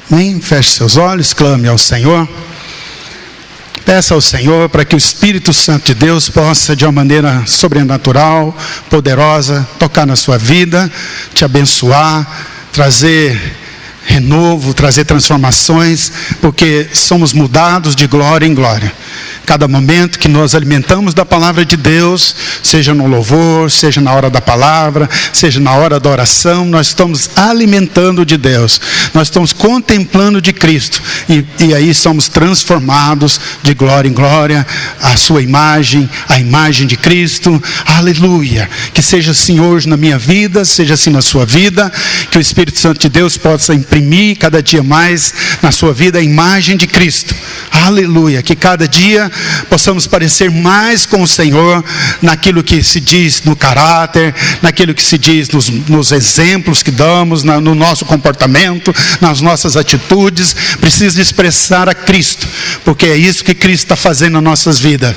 Amém? Feche seus olhos, clame ao Senhor. Peça ao Senhor para que o Espírito Santo de Deus possa, de uma maneira sobrenatural, poderosa, tocar na sua vida, te abençoar, trazer renovo, trazer transformações, porque somos mudados de glória em glória. Cada momento que nós alimentamos da palavra de Deus, seja no louvor, seja na hora da palavra, seja na hora da oração, nós estamos alimentando de Deus, nós estamos contemplando de Cristo, e aí somos transformados de glória em glória, a sua imagem, a imagem de Cristo. Aleluia! Que seja assim hoje na minha vida, seja assim na sua vida, que o Espírito Santo de Deus possa imprimir cada dia mais na sua vida a imagem de Cristo. Aleluia! Que cada dia possamos parecer mais com o Senhor, naquilo que se diz no caráter, naquilo que se diz nos exemplos que damos, no nosso comportamento, nas nossas atitudes. Precisa expressar a Cristo, porque é isso que Cristo está fazendo nas nossas vidas.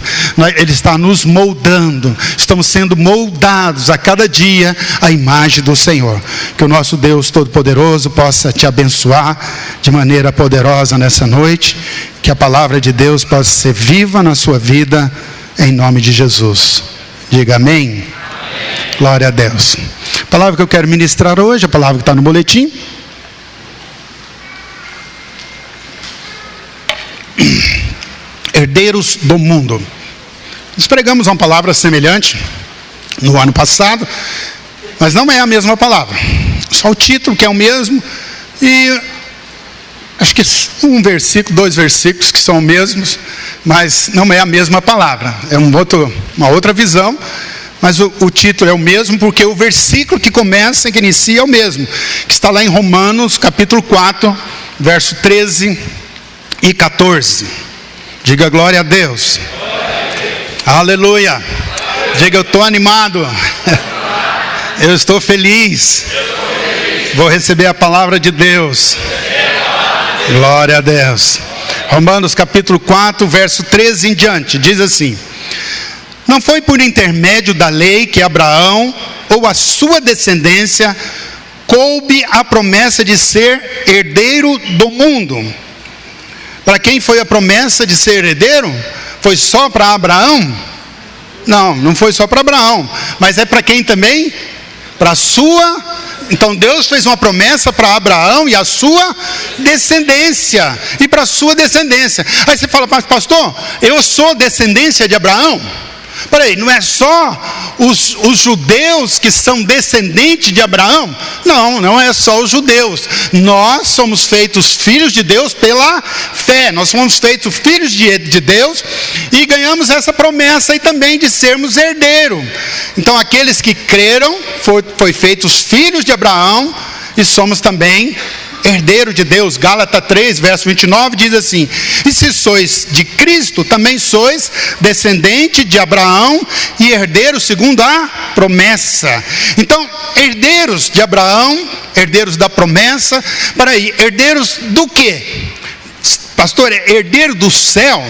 Ele está nos moldando, estamos sendo moldados a cada dia à imagem do Senhor. Que o nosso Deus Todo-Poderoso possa te abençoar de maneira poderosa nessa noite, que a palavra de Deus possa ser viva na sua vida, em nome de Jesus. Diga amém. Amém. Glória a Deus. A palavra que eu quero ministrar hoje, a palavra que está no boletim. Herdeiros do mundo. Nós pregamos uma palavra semelhante no ano passado, mas não é a mesma palavra. Só o título que é o mesmo, e acho que um versículo, 2 versículos que são os mesmos, mas não é a mesma palavra. É uma outra visão, mas o título é o mesmo, porque o versículo que começa, que inicia é o mesmo, que está lá em Romanos, capítulo 4, verso 13 e 14. Diga glória a Deus. Aleluia. Diga, eu estou animado. Eu estou feliz. Vou receber a palavra de Deus. Glória a Deus. Romanos capítulo 4, verso 13 em diante, diz assim: não foi por intermédio da lei que Abraão ou a sua descendência coube a promessa de ser herdeiro do mundo. Para quem foi a promessa de ser herdeiro? Foi só para Abraão? Não, não foi só para Abraão, mas é para quem também? Para a sua. Então Deus fez uma promessa para Abraão e a sua descendência, e para a sua descendência. Aí você fala, mas pastor, eu sou descendência de Abraão? Peraí, não é só os judeus que são descendentes de Abraão? Não, não é só os judeus. Nós somos feitos filhos de Deus pela fé. Nós somos feitos filhos de Deus e ganhamos essa promessa aí também de sermos herdeiros. Então aqueles que creram, foi feitos filhos de Abraão e somos também herdeiro de Deus. Gálatas 3, verso 29 diz assim: e se sois de Cristo, também sois descendente de Abraão e herdeiro segundo a promessa. Então, herdeiros de Abraão, herdeiros da promessa. Peraí, herdeiros do quê? Pastor, é herdeiro do céu?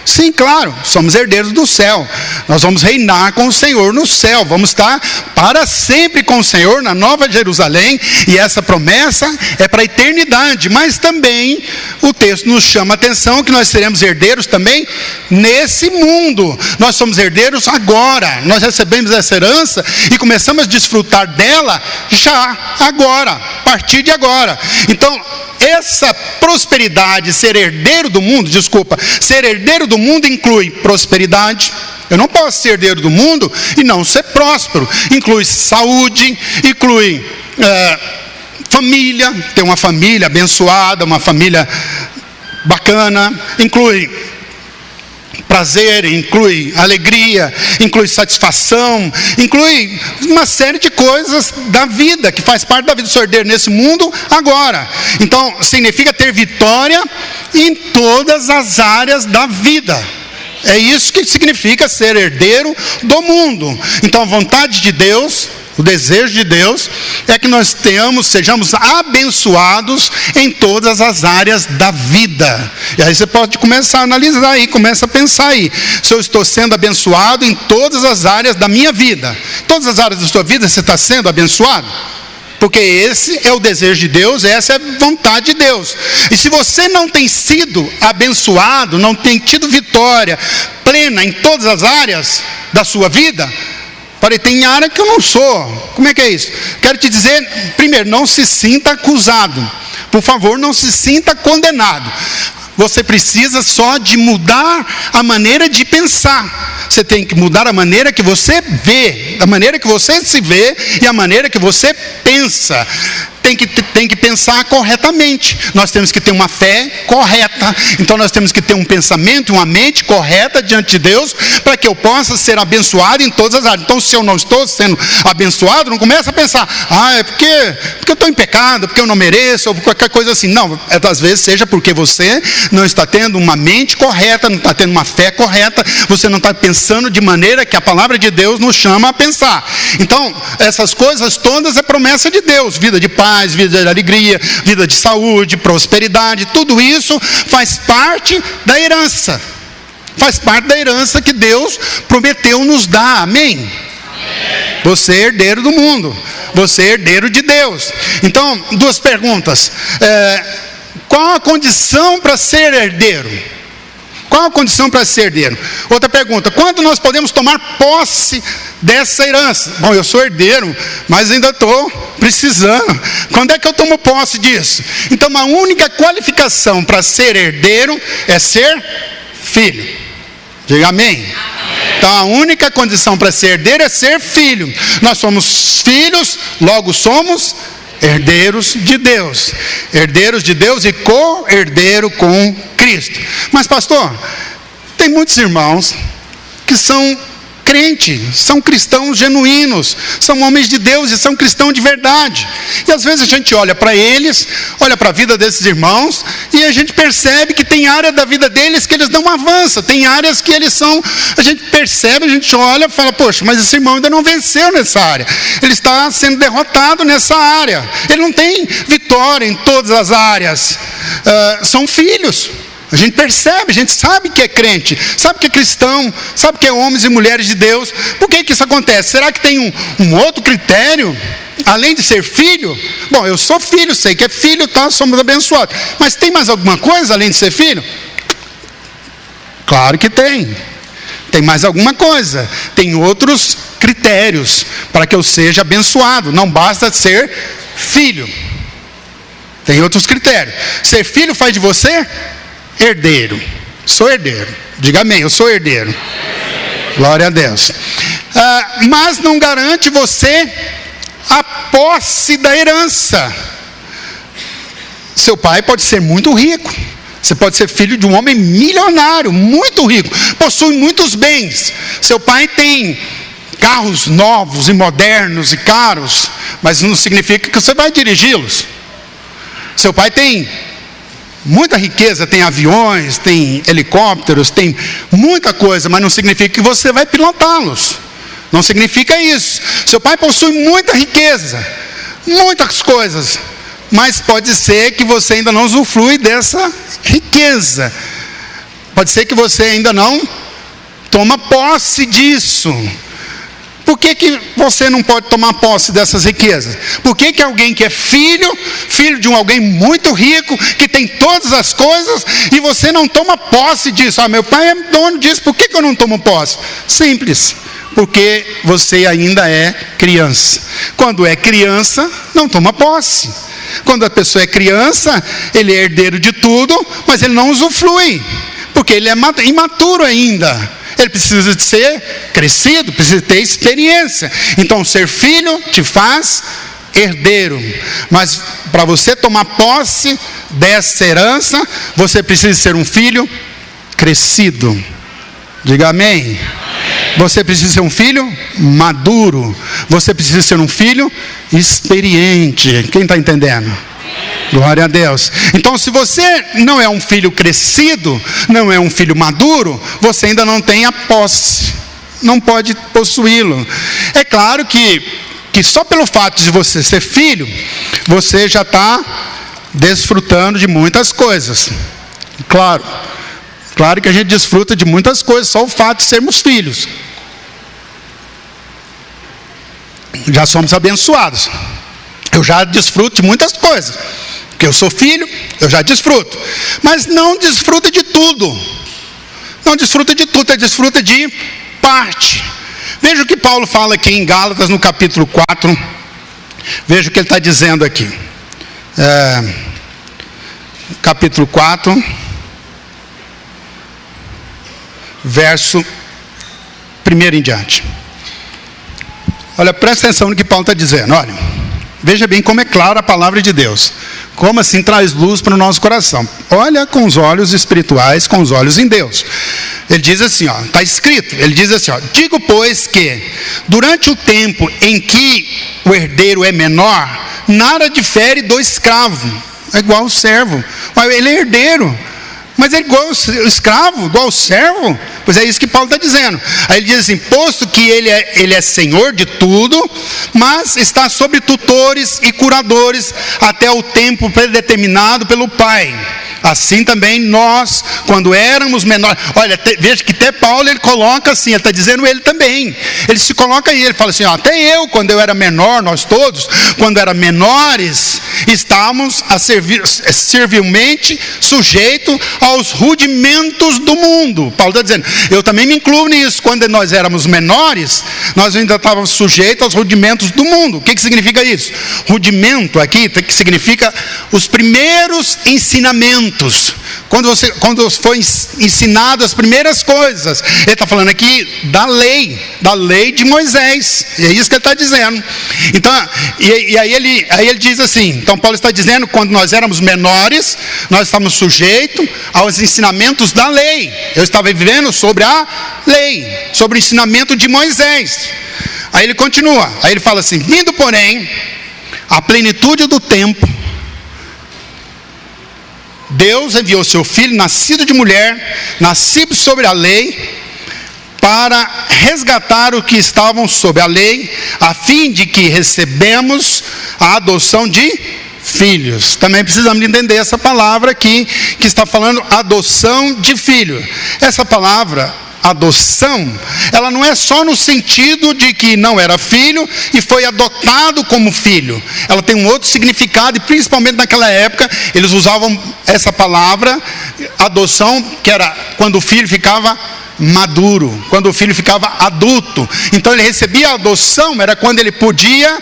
Sim, claro, somos herdeiros do céu. Nós vamos reinar com o Senhor no céu. Vamos estar para sempre com o Senhor na Nova Jerusalém. E essa promessa é para a eternidade. Mas também o texto nos chama a atenção que nós seremos herdeiros também nesse mundo. Nós somos herdeiros agora. Nós recebemos essa herança e começamos a desfrutar dela já agora, a partir de agora. Então, essa prosperidade, ser herdeiro do mundo, ser herdeiro do mundo inclui prosperidade. Eu não posso ser herdeiro do mundo e não ser próspero. Inclui saúde, inclui família, ter uma família abençoada, uma família bacana, inclui prazer, inclui alegria, inclui satisfação, inclui uma série de coisas da vida, que faz parte da vida do seu herdeiro nesse mundo agora. Então, significa ter vitória em todas as áreas da vida. É isso que significa ser herdeiro do mundo. Então, a vontade de Deus, o desejo de Deus é que nós sejamos abençoados em todas as áreas da vida. E aí você pode começar a analisar aí, começa a pensar aí. Se eu estou sendo abençoado em todas as áreas da minha vida. Todas as áreas da sua vida você está sendo abençoado? Porque esse é o desejo de Deus, essa é a vontade de Deus. E se você não tem sido abençoado, não tem tido vitória plena em todas as áreas da sua vida, tem área que eu não sou. Como é que é isso? Quero te dizer, primeiro, não se sinta acusado. Por favor, não se sinta condenado. Você precisa só de mudar a maneira de pensar. Você tem que mudar a maneira que você vê, a maneira que você se vê e a maneira que você pensa. Tem que pensar corretamente. Nós temos que ter uma fé correta. Então nós temos que ter um pensamento, uma mente correta diante de Deus, para que eu possa ser abençoado em todas as áreas. Então, se eu não estou sendo abençoado, não começa a pensar, é porque eu estou em pecado, porque eu não mereço, ou qualquer coisa assim. Não, às vezes seja porque você não está tendo uma mente correta, não está tendo uma fé correta, você não está pensando de maneira que a palavra de Deus nos chama a pensar. Então, essas coisas todas é promessa de Deus, vida de paz, vida de alegria, vida de saúde, prosperidade, tudo isso faz parte da herança. Faz parte da herança que Deus prometeu nos dar. Amém? Você é herdeiro do mundo. Você é herdeiro de Deus. Então, duas perguntas. Qual a condição para ser herdeiro? Qual a condição para ser herdeiro? Outra pergunta, quando nós podemos tomar posse dessa herança? Bom, eu sou herdeiro, mas ainda estou precisando. Quando é que eu tomo posse disso? Então, a única qualificação para ser herdeiro é ser filho. Diga amém. Então, a única condição para ser herdeiro é ser filho. Nós somos filhos, logo somos herdeiros de Deus. Herdeiros de Deus e co-herdeiro com Cristo. Mas pastor, tem muitos irmãos que são crentes, são cristãos genuínos, são homens de Deus e são cristãos de verdade. E às vezes a gente olha para eles, olha para a vida desses irmãos, e a gente percebe que tem área da vida deles que eles não avançam, tem áreas que eles são, a gente percebe, a gente olha e fala, poxa, mas esse irmão ainda não venceu nessa área, ele está sendo derrotado nessa área, ele não tem vitória em todas as áreas. São filhos. A gente percebe, a gente sabe que é crente, sabe que é cristão, sabe que é homens e mulheres de Deus. Por que isso acontece? Será que tem um outro critério, além de ser filho? Bom, eu sou filho, sei que é filho, tá, somos abençoados. Mas tem mais alguma coisa além de ser filho? Claro que tem. Tem mais alguma coisa. Tem outros critérios para que eu seja abençoado. Não basta ser filho. Tem outros critérios. Ser filho faz de você herdeiro. Sou herdeiro. Diga amém, eu sou herdeiro. Glória a Deus. Mas não garante você a posse da herança. Seu pai pode ser muito rico. Você pode ser filho de um homem milionário, muito rico, possui muitos bens. Seu pai tem carros novos e modernos e caros, mas não significa que você vai dirigi-los. Seu pai tem muita riqueza, tem aviões, tem helicópteros, tem muita coisa, mas não significa que você vai pilotá-los. Não significa isso. Seu pai possui muita riqueza, muitas coisas, mas pode ser que você ainda não usufrui dessa riqueza. Pode ser que você ainda não toma posse disso. Por que você não pode tomar posse dessas riquezas? Por que alguém que é filho de alguém muito rico, que tem todas as coisas, e você não toma posse disso? Meu pai é dono disso, por que eu não tomo posse? Simples, porque você ainda é criança. Quando é criança, não toma posse. Quando a pessoa é criança, ele é herdeiro de tudo, mas ele não usufrui, porque ele é imaturo ainda. Ele precisa de ser crescido, precisa ter experiência. Então, ser filho te faz herdeiro. Mas para você tomar posse dessa herança, você precisa ser um filho crescido. Diga amém. Você precisa ser um filho maduro. Você precisa ser um filho experiente. Quem está entendendo? Glória a Deus. Então, se você não é um filho crescido, não é um filho maduro, você ainda não tem a posse, não pode possuí-lo. É claro que só pelo fato de você ser filho, você já está desfrutando de muitas coisas. Claro que a gente desfruta de muitas coisas, só o fato de sermos filhos. Já somos abençoados. Eu já desfruto de muitas coisas. Porque eu sou filho, eu já desfruto. Mas não desfruta de tudo. Não desfruta de tudo, desfruta de parte. Veja o que Paulo fala aqui em Gálatas, no capítulo 4. Veja o que ele está dizendo aqui. Capítulo 4, verso 1 em diante. Olha, presta atenção no que Paulo está dizendo. Olha, veja bem como é clara a palavra de Deus. Como assim traz luz para o nosso coração. Olha com os olhos espirituais, com os olhos em Deus. Ele diz assim, está escrito, ele diz assim, digo pois que durante o tempo em que o herdeiro é menor, nada difere do escravo. É igual ao servo. Mas ele é herdeiro. Mas é igual ao escravo, igual ao servo? Pois é isso que Paulo está dizendo. Aí ele diz assim, posto que ele é senhor de tudo, mas está sobre tutores e curadores até o tempo predeterminado pelo Pai. Assim também nós, quando éramos menores... Olha, veja que até Paulo ele coloca assim, ele está dizendo ele também. Ele se coloca aí, ele fala assim, até eu, quando eu era menor, nós todos, quando eram menores, estávamos servilmente sujeitos aos rudimentos do mundo. Paulo está dizendo, eu também me incluo nisso. Quando nós éramos menores, nós ainda estávamos sujeitos aos rudimentos do mundo. O que significa isso? Rudimento aqui, que significa os primeiros ensinamentos. Quando foi ensinado as primeiras coisas, ele está falando aqui da lei de Moisés, e é isso que ele está dizendo. Então, aí ele diz assim, então Paulo está dizendo, quando nós éramos menores, nós estávamos sujeitos aos ensinamentos da lei. Eu estava vivendo sobre a lei, sobre o ensinamento de Moisés. Aí ele continua, aí ele fala assim, vindo porém a plenitude do tempo, Deus enviou seu filho, nascido de mulher, nascido sobre a lei, para resgatar o que estavam sob a lei, a fim de que recebemos a adoção de filhos. Também precisamos entender essa palavra aqui, que está falando adoção de filho. Essa palavra, adoção, ela não é só no sentido de que não era filho e foi adotado como filho. Ela tem um outro significado, e principalmente naquela época eles usavam essa palavra adoção, que era quando o filho ficava maduro, quando o filho ficava adulto. Então ele recebia a adoção, era quando ele podia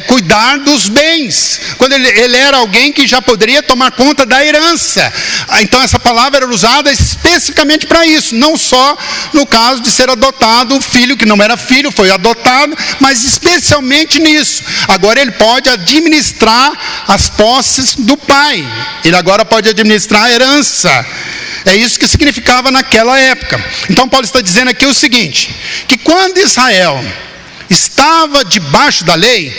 cuidar dos bens, quando ele era alguém que já poderia tomar conta da herança. Então essa palavra era usada especificamente para isso, não só no caso de ser adotado, o filho que não era filho foi adotado, mas especialmente nisso. Agora ele pode administrar as posses do pai, ele agora pode administrar a herança. É isso que significava naquela época. Então Paulo está dizendo aqui o seguinte, que quando Israel estava debaixo da lei,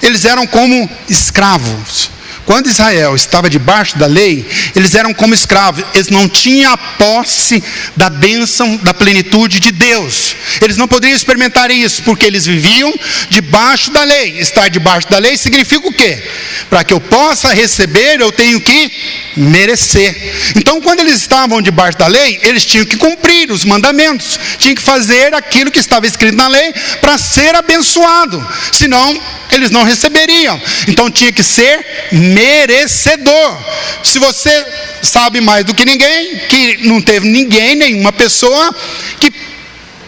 eles eram como escravos. Quando Israel estava debaixo da lei, eles eram como escravos. Eles não tinham a posse da bênção, da plenitude de Deus. Eles não poderiam experimentar isso, porque eles viviam debaixo da lei. Estar debaixo da lei significa o quê? Para que eu possa receber, eu tenho que merecer. Então, quando eles estavam debaixo da lei, eles tinham que cumprir os mandamentos. Tinham que fazer aquilo que estava escrito na lei para ser abençoado. Senão, eles não receberiam. Então tinha que ser merecedor. Se você sabe mais do que ninguém, que não teve ninguém, nenhuma pessoa que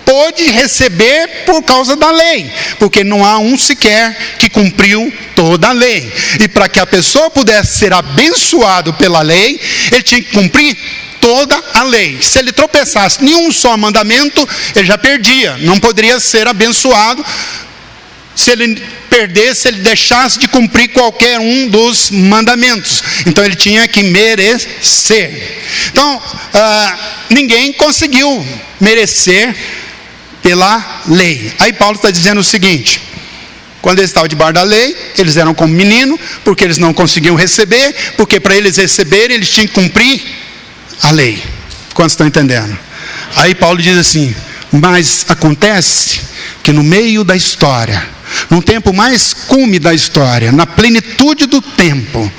pôde receber por causa da lei, porque não há um sequer que cumpriu toda a lei. E para que a pessoa pudesse ser abençoado pela lei, ele tinha que cumprir toda a lei. Se ele tropeçasse em um só mandamento, ele já perdia, não poderia ser abençoado. Se ele perdesse, ele deixasse de cumprir qualquer um dos mandamentos. Então ele tinha que merecer. Então, ninguém conseguiu merecer pela lei. Aí Paulo está dizendo o seguinte: quando eles estavam debaixo da lei, eles eram como menino, porque eles não conseguiam receber, porque para eles receberem, eles tinham que cumprir a lei. Quantos estão entendendo? Aí Paulo diz assim: mas acontece que no meio da história, no tempo mais cume da história, na plenitude do tempo,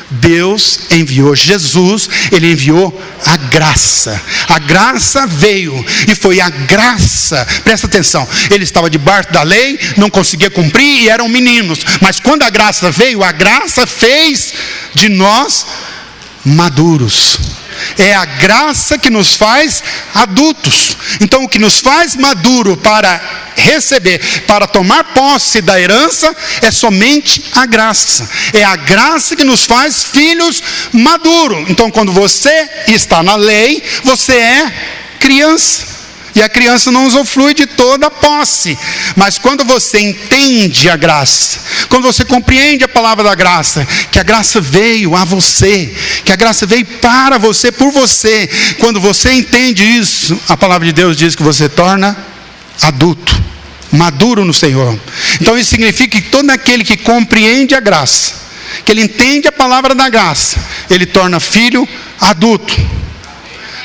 Deus enviou Jesus, Ele enviou a graça. A graça veio, e foi a graça, presta atenção, ele estava debaixo da lei, não conseguia cumprir e eram meninos, mas quando a graça veio, a graça fez de nós maduros. É a graça que nos faz adultos. Então o que nos faz maduro para receber, para tomar posse da herança, é somente a graça. É a graça que nos faz filhos maduros. Então quando você está na lei, você é criança. E a criança não usufrui de toda a posse. Mas quando você entende a graça, quando você compreende a palavra da graça, que a graça veio a você, que a graça veio para você, por você, quando você entende isso, a palavra de Deus diz que você torna adulto, maduro no Senhor. Então isso significa que todo aquele que compreende a graça, que ele entende a palavra da graça, ele torna filho adulto.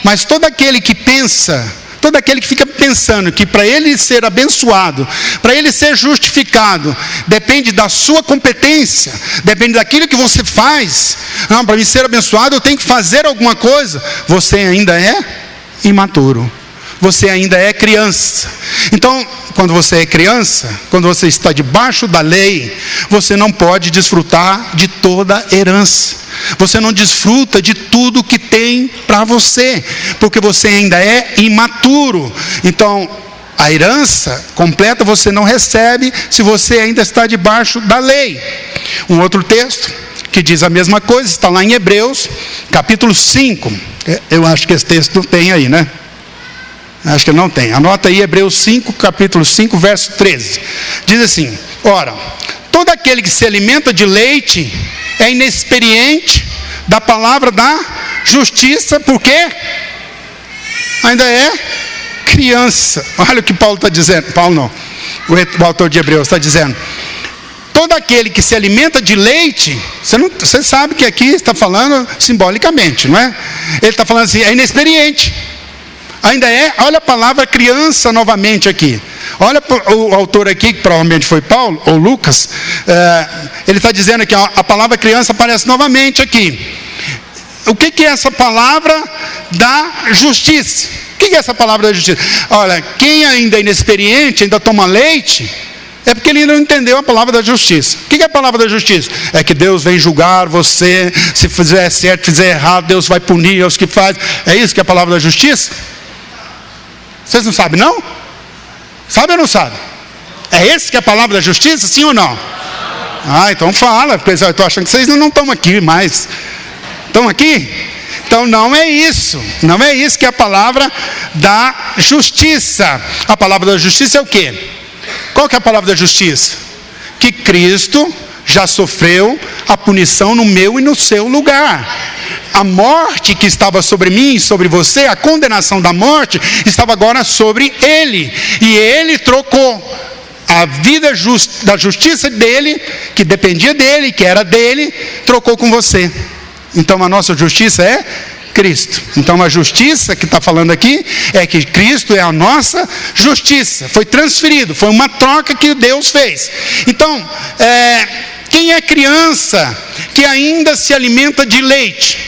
Mas todo aquele que pensa, todo aquele que fica pensando que para ele ser abençoado, para ele ser justificado, depende da sua competência, depende daquilo que você faz. Não, para mim ser abençoado eu tenho que fazer alguma coisa. Você ainda é imaturo. Você ainda é criança. Então, quando você é criança, quando você está debaixo da lei, você não pode desfrutar de toda a herança. Você não desfruta de tudo que tem para você, porque você ainda é imaturo. Então, a herança completa você não recebe se você ainda está debaixo da lei. Um outro texto que diz a mesma coisa, está lá em Hebreus, capítulo 5. Eu acho que esse texto não tem aí, né? Acho que não tem. Anota aí Hebreus 5, capítulo 5, verso 13. Diz assim: ora, todo aquele que se alimenta de leite é inexperiente da palavra da justiça, porque ainda é criança. Olha o que Paulo está dizendo. Paulo não, o autor de Hebreus está dizendo: todo aquele que se alimenta de leite, você sabe que aqui está falando simbolicamente, não é? Ele está falando assim, é inexperiente. Ainda é, olha a palavra criança novamente aqui. Olha o autor aqui, que provavelmente foi Paulo ou Lucas, ele está dizendo que a palavra criança aparece novamente aqui. O que é essa palavra da justiça? O que é essa palavra da justiça? Olha, quem ainda é inexperiente, ainda toma leite, é porque ele ainda não entendeu a palavra da justiça. O que é a palavra da justiça? É que Deus vem julgar você, se fizer certo, fizer errado, Deus vai punir os que fazem. É isso que é a palavra da justiça? Vocês não sabem, não? Sabe ou não sabe? É esse que é a palavra da justiça, sim ou não? Ah, então fala, porque eu estou achando que vocês não estão aqui mais. Estão aqui? Então não é isso. Não é isso que é a palavra da justiça. A palavra da justiça é o quê? Qual que é a palavra da justiça? Que Cristo já sofreu a punição no meu e no seu lugar. A morte que estava sobre mim e sobre você, a condenação da morte, estava agora sobre Ele. E Ele trocou a vida da justiça dele, que dependia dele, que era dele, trocou com você. Então a nossa justiça é Cristo. Então a justiça que está falando aqui é que Cristo é a nossa justiça. Foi transferido, foi uma troca que Deus fez. Então, quem é criança que ainda se alimenta de leite?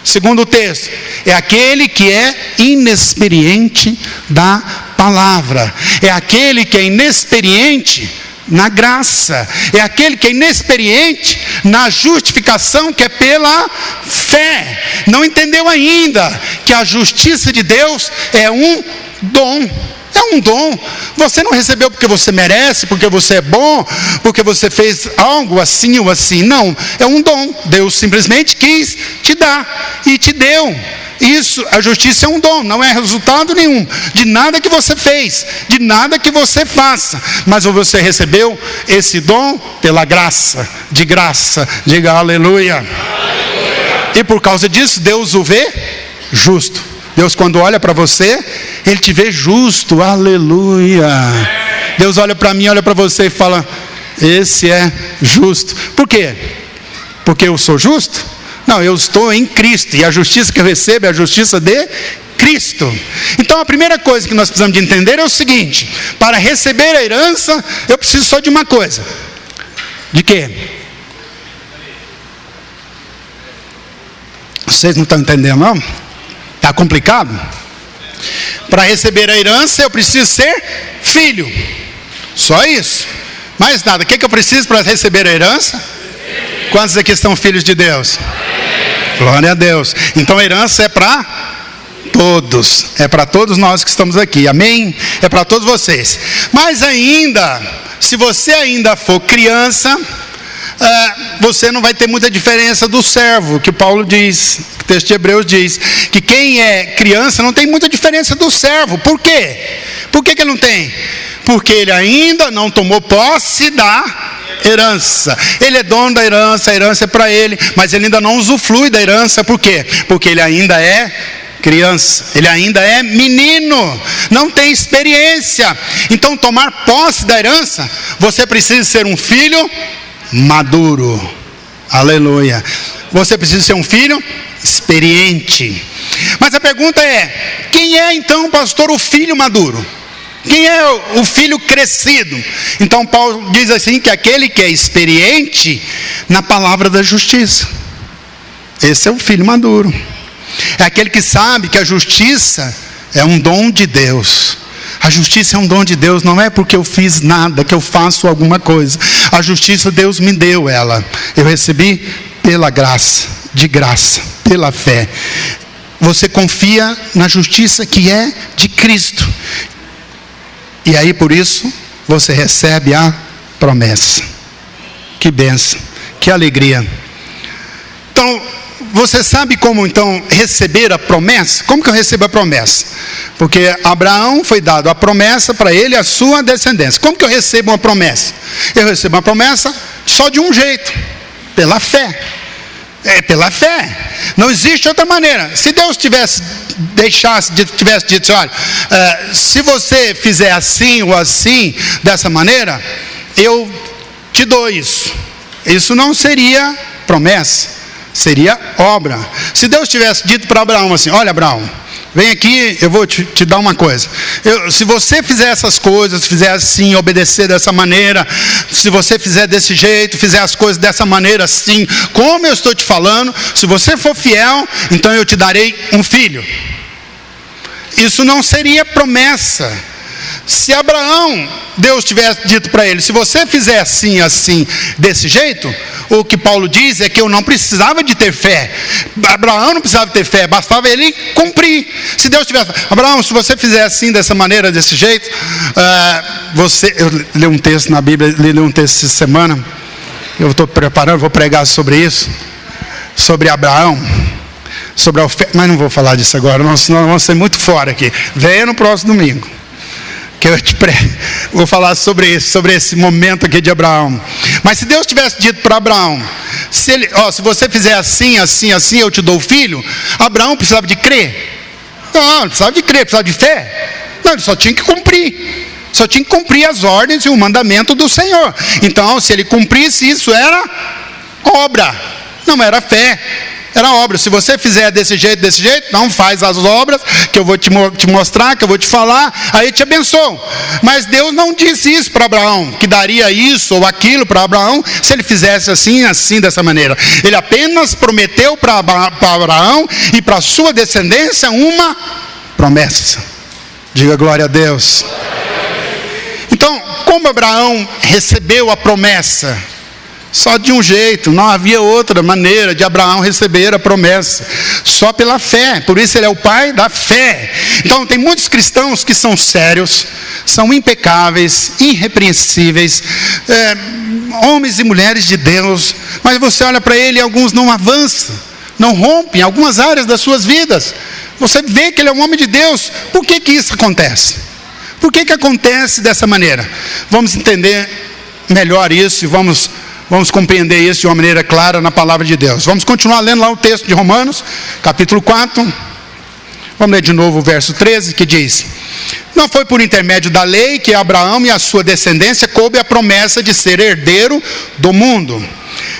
Segundo o texto, é aquele que é inexperiente da palavra. É aquele que é inexperiente na graça. É aquele que é inexperiente na justificação, que é pela fé. Não entendeu ainda que a justiça de Deus é um dom. É um dom. Você não recebeu porque você merece, porque você é bom, porque você fez algo assim ou assim. Não, é um dom. Deus simplesmente quis te dar e te deu. Isso, a justiça é um dom, não é resultado nenhum de nada que você fez, de nada que você faça, mas você recebeu esse dom pela graça, de graça. Diga aleluia. Aleluia. E por causa disso Deus o vê justo. Deus, quando olha para você, Ele te vê justo, aleluia. Deus olha para mim, olha para você e fala: esse é justo. Por quê? Porque eu sou justo? Não, eu estou em Cristo, e a justiça que eu recebo é a justiça de Cristo. Então a primeira coisa que nós precisamos de entender é o seguinte: para receber a herança, eu preciso só de uma coisa. De quê? Vocês não estão entendendo, não? Está complicado? Para receber a herança, eu preciso ser filho. Só isso. Mais nada. O que eu preciso para receber a herança? Quantos aqui estão filhos de Deus? Glória a Deus. Então a herança é para todos. É para todos nós que estamos aqui. Amém? É para todos vocês. Mas ainda, se você ainda for criança, você não vai ter muita diferença do servo, que Paulo diz, o texto de Hebreus diz, que quem é criança não tem muita diferença do servo. Por quê? Por que ele não tem? Porque ele ainda não tomou posse da herança. Ele é dono da herança, a herança é para ele, mas ele ainda não usufrui da herança. Por quê? Porque ele ainda é criança, ele ainda é menino, não tem experiência. Então, tomar posse da herança, você precisa ser um filho maduro. Aleluia. Você precisa ser um filho experiente. Mas a pergunta é: quem é então, pastor, o filho maduro? Quem é o filho crescido? Então Paulo diz assim, que aquele que é experiente na palavra da justiça. Esse é o filho maduro. É aquele que sabe que a justiça é um dom de Deus. A justiça é um dom de Deus, não é porque eu fiz nada, que eu faço alguma coisa. A justiça Deus me deu ela. Eu recebi pela graça, de graça, pela fé. Você confia na justiça que é de Cristo. E aí por isso você recebe a promessa. Que bênção, que alegria. Então, você sabe como então receber a promessa? Como que eu recebo a promessa? Porque Abraão foi dado a promessa para ele e a sua descendência. Como que eu recebo uma promessa? Eu recebo uma promessa só de um jeito, pela fé. É pela fé. Não existe outra maneira. Se Deus tivesse dito, olha, se você fizer assim ou assim, dessa maneira, eu te dou isso. Isso não seria promessa, seria obra. Se Deus tivesse dito para Abraão assim: olha, Abraão, vem aqui, eu vou te dar uma coisa. Se você fizer essas coisas, fizer assim, obedecer dessa maneira, se você fizer desse jeito, fizer as coisas dessa maneira assim, como eu estou te falando, se você for fiel, então eu te darei um filho. Isso não seria promessa. Se Abraão, Deus tivesse dito para ele: se você fizer assim, assim, desse jeito, o que Paulo diz é que eu não precisava de ter fé. Abraão não precisava ter fé, bastava ele cumprir. Se Deus tivesse: Abraão, se você fizer assim, dessa maneira, desse jeito, eu li um texto na Bíblia, li um texto essa semana, eu estou preparando, vou pregar sobre isso, sobre Abraão, sobre a oferta, mas não vou falar disso agora, senão vamos ser muito fora aqui. Venha no próximo domingo, que eu vou falar sobre esse momento aqui de Abraão. Mas se Deus tivesse dito para Abraão: se você fizer assim, assim, assim, eu te dou o filho, Abraão precisava de crer? Não precisava de crer, precisava de fé. Não, ele só tinha que cumprir. Só tinha que cumprir as ordens e o mandamento do Senhor. Então, se ele cumprisse, isso era obra, não era fé. Era obra. Se você fizer desse jeito, não faz as obras que eu vou te mostrar, que eu vou te falar, aí te abençoo. Mas Deus não disse isso para Abraão, que daria isso ou aquilo para Abraão, se ele fizesse assim, assim, dessa maneira. Ele apenas prometeu para Abraão e para a sua descendência uma promessa. Diga glória a Deus. Então, como Abraão recebeu a promessa? Só de um jeito, não havia outra maneira de Abraão receber a promessa, só pela fé. Por isso ele é o pai da fé. Então tem muitos cristãos que são sérios, são impecáveis, irrepreensíveis, homens e mulheres de Deus, mas você olha para ele e alguns não avançam, não rompem algumas áreas das suas vidas. Você vê que ele é um homem de Deus. Por que isso acontece? Por que acontece dessa maneira? Vamos entender melhor isso e vamos compreender isso de uma maneira clara na palavra de Deus. Vamos continuar lendo lá o texto de Romanos, capítulo 4. Vamos ler de novo o verso 13, que diz: não foi por intermédio da lei que Abraão e a sua descendência coube a promessa de ser herdeiro do mundo,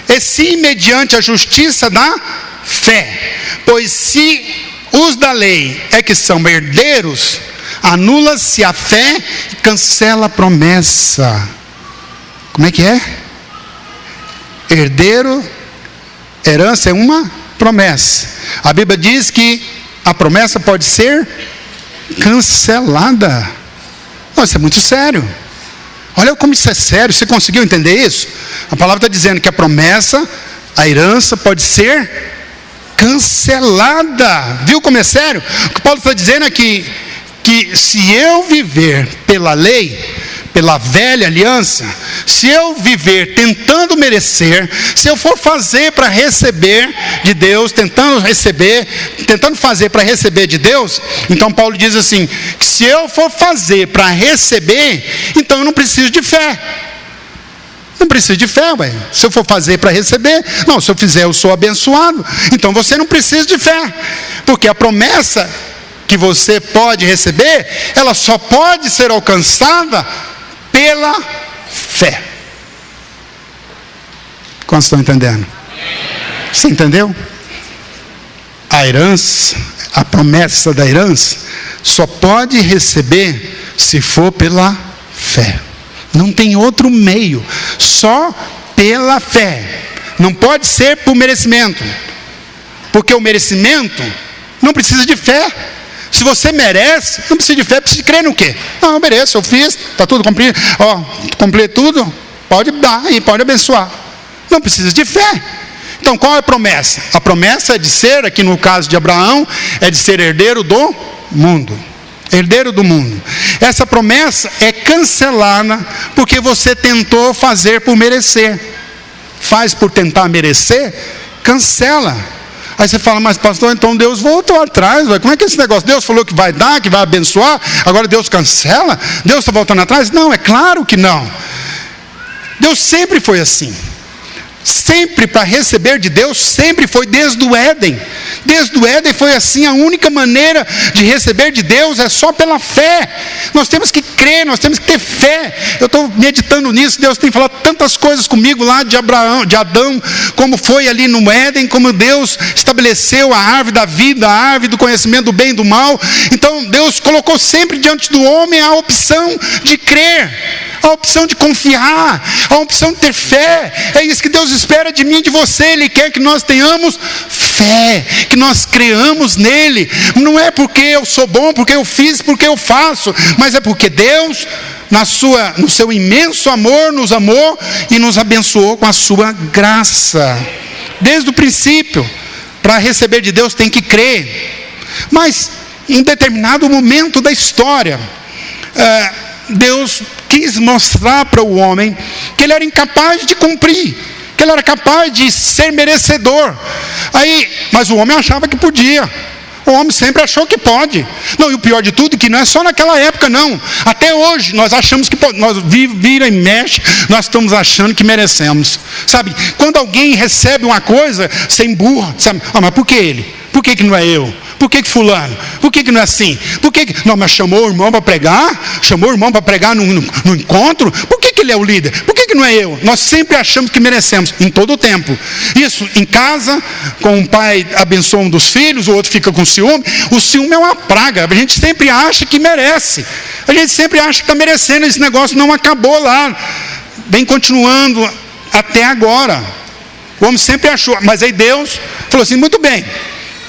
e sim mediante a justiça da fé. Pois se os da lei é que são herdeiros, anula-se a fé e cancela a promessa. Como é que é? Herdeiro, herança é uma promessa. A Bíblia diz que a promessa pode ser cancelada. Não, isso é muito sério. Olha como isso é sério. Você conseguiu entender isso? A palavra está dizendo que a promessa, a herança pode ser cancelada. Viu como é sério? O que Paulo está dizendo é que se eu viver pela lei, pela velha aliança, se eu viver tentando merecer, se eu for fazer para receber de Deus, tentando fazer para receber de Deus, então Paulo diz assim, que se eu for fazer para receber, então eu não preciso de fé. Não precisa de fé, ué. Se eu for fazer para receber, não, se eu fizer eu sou abençoado. Então você não precisa de fé, porque a promessa que você pode receber, ela só pode ser alcançada pela fé. Quantos estão entendendo? Você entendeu? A herança, a promessa da herança, só pode receber se for pela fé. Não tem outro meio, só pela fé. Não pode ser por merecimento, porque o merecimento não precisa de fé. Se você merece, não precisa de fé, precisa de crer no quê? Não, eu mereço, eu fiz, está tudo cumprido, cumpri tudo, pode dar e pode abençoar. Não precisa de fé. Então qual é a promessa? A promessa é de ser, aqui no caso de Abraão, é de ser herdeiro do mundo. Herdeiro do mundo. Essa promessa é cancelada porque você tentou fazer por merecer. Faz por tentar merecer, cancela. Aí você fala, mas pastor, então Deus voltou atrás, como é que é esse negócio? Deus falou que vai dar, que vai abençoar, agora Deus cancela? Deus está voltando atrás? Não, é claro que não. Deus sempre foi assim. Sempre para receber de Deus, sempre foi desde o Éden. Desde o Éden foi assim. A única maneira de receber de Deus é só pela fé. Nós temos que crer, nós temos que ter fé. Eu estou meditando nisso. Deus tem falado tantas coisas comigo lá de Abraão, de Adão, como foi ali no Éden, como Deus estabeleceu a árvore da vida, a árvore do conhecimento do bem e do mal. Então Deus colocou sempre diante do homem a opção de crer, a opção de confiar, a opção de ter fé. É isso que Deus espera de mim e de você. Ele quer que nós tenhamos fé, que nós creamos nele. Não é porque eu sou bom, porque eu fiz, porque eu faço, mas é porque Deus, no seu imenso amor, nos amou e nos abençoou com a sua graça. Desde o princípio, para receber de Deus tem que crer. Mas em determinado momento da história, Deus quis mostrar para o homem que ele era incapaz de cumprir, que ele era capaz de ser merecedor. Mas o homem achava que podia. O homem sempre achou que pode. Não, e o pior de tudo é que não é só naquela época, não. Até hoje nós achamos que pode. Nós vira e mexe, nós estamos achando que merecemos. Sabe, quando alguém recebe uma coisa, você emburra, sabe? Mas por que ele? Por que não é eu? Por que fulano? Por que não é assim? Não, mas chamou o irmão para pregar? Chamou o irmão para pregar no encontro? Por que ele é o líder? Por que não é eu? Nós sempre achamos que merecemos, em todo o tempo. Isso, em casa, com um pai abençoa um dos filhos, o outro fica com ciúme. O ciúme é uma praga. A gente sempre acha que merece. A gente sempre acha que está merecendo. Esse negócio não acabou lá. Vem continuando até agora. O homem sempre achou. Mas aí Deus falou assim, muito bem.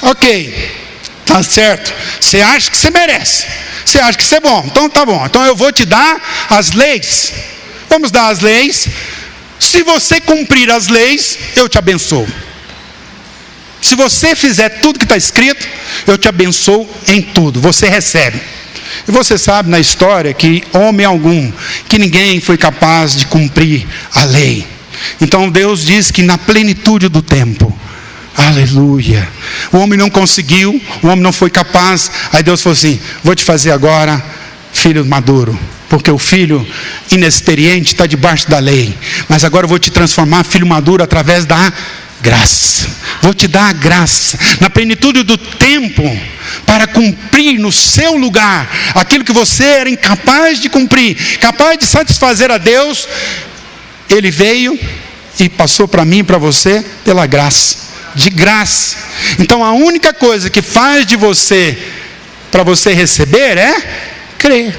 Ok. Tá certo, você acha que você merece, você acha que você é bom, então tá bom, então eu vou te dar as leis, vamos dar as leis, se você cumprir as leis, eu te abençoo, se você fizer tudo que está escrito, eu te abençoo em tudo, você recebe. E você sabe na história que homem algum, que ninguém foi capaz de cumprir a lei. Então Deus diz que na plenitude do tempo, aleluia, o homem não conseguiu, o homem não foi capaz. Aí Deus falou assim, vou te fazer agora filho maduro, porque o filho inexperiente está debaixo da lei, mas agora eu vou te transformar filho maduro através da graça. Vou te dar a graça na plenitude do tempo para cumprir no seu lugar aquilo que você era incapaz de cumprir, capaz de satisfazer a Deus. Ele veio e passou para mim e para você pela graça, de graça. Então a única coisa que faz de você, para você receber, é crer.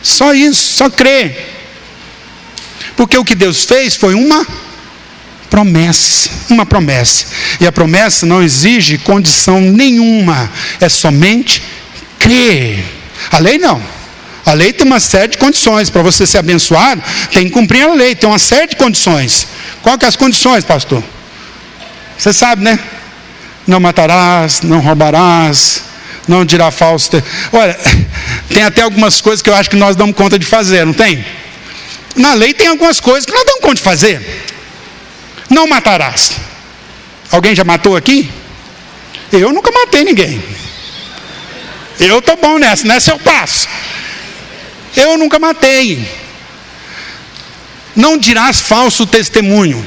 Só isso, só crer. Porque o que Deus fez foi uma promessa, uma promessa. E a promessa não exige condição nenhuma, é somente crer. A lei não. A lei tem uma série de condições. Para você ser abençoado, tem que cumprir a lei, tem uma série de condições. Qual que é as condições, pastor? Você sabe, né? Não matarás, não roubarás, não dirá falso. Olha, tem até algumas coisas que eu acho que nós damos conta de fazer, não tem? Na lei tem algumas coisas que nós damos conta de fazer. Não matarás. Alguém já matou aqui? Eu nunca matei ninguém. Eu estou bom nessa eu passo. Eu nunca matei. Não dirás falso testemunho.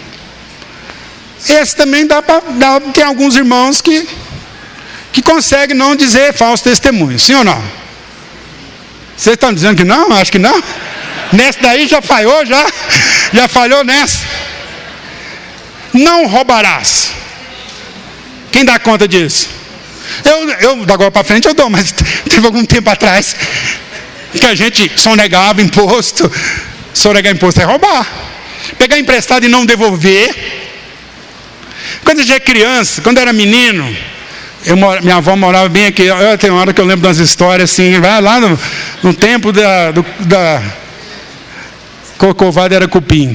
Esse também tem alguns irmãos que conseguem não dizer falso testemunho. Sim ou não? Vocês estão dizendo que não? Acho que não. Nessa daí já falhou, já falhou nessa. Não roubarás. Quem dá conta disso? Eu da agora para frente eu dou, mas teve algum tempo atrás que a gente sonegava imposto. Sonegar imposto é roubar. Pegar emprestado e não devolver. Quando eu era criança, quando eu era menino, minha avó morava bem aqui. Tem uma hora que eu lembro das histórias assim, vai lá no tempo da Corcovado era cupim.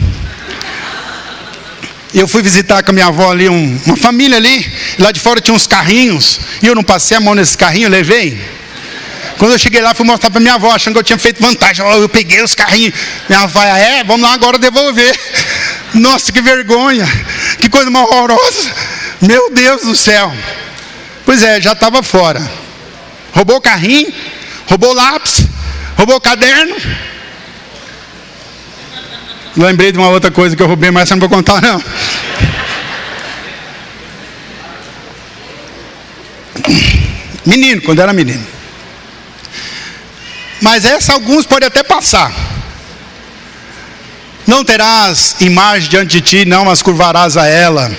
Eu fui visitar com a minha avó ali, uma família ali, lá de fora tinha uns carrinhos, e eu não passei a mão nesse carrinho, eu levei. Quando eu cheguei lá, fui mostrar para minha avó, achando que eu tinha feito vantagem. Eu peguei os carrinhos, minha avó, vamos lá agora devolver. Nossa, que vergonha, que coisa mais horrorosa, meu Deus do céu. Pois é, já estava fora. Roubou o carrinho, roubou o lápis, roubou o caderno. Lembrei de uma outra coisa que eu roubei, mas essa não vou contar não. Menino, quando era menino. Mas essa alguns podem até passar. Não terás imagem diante de ti, não as curvarás a ela.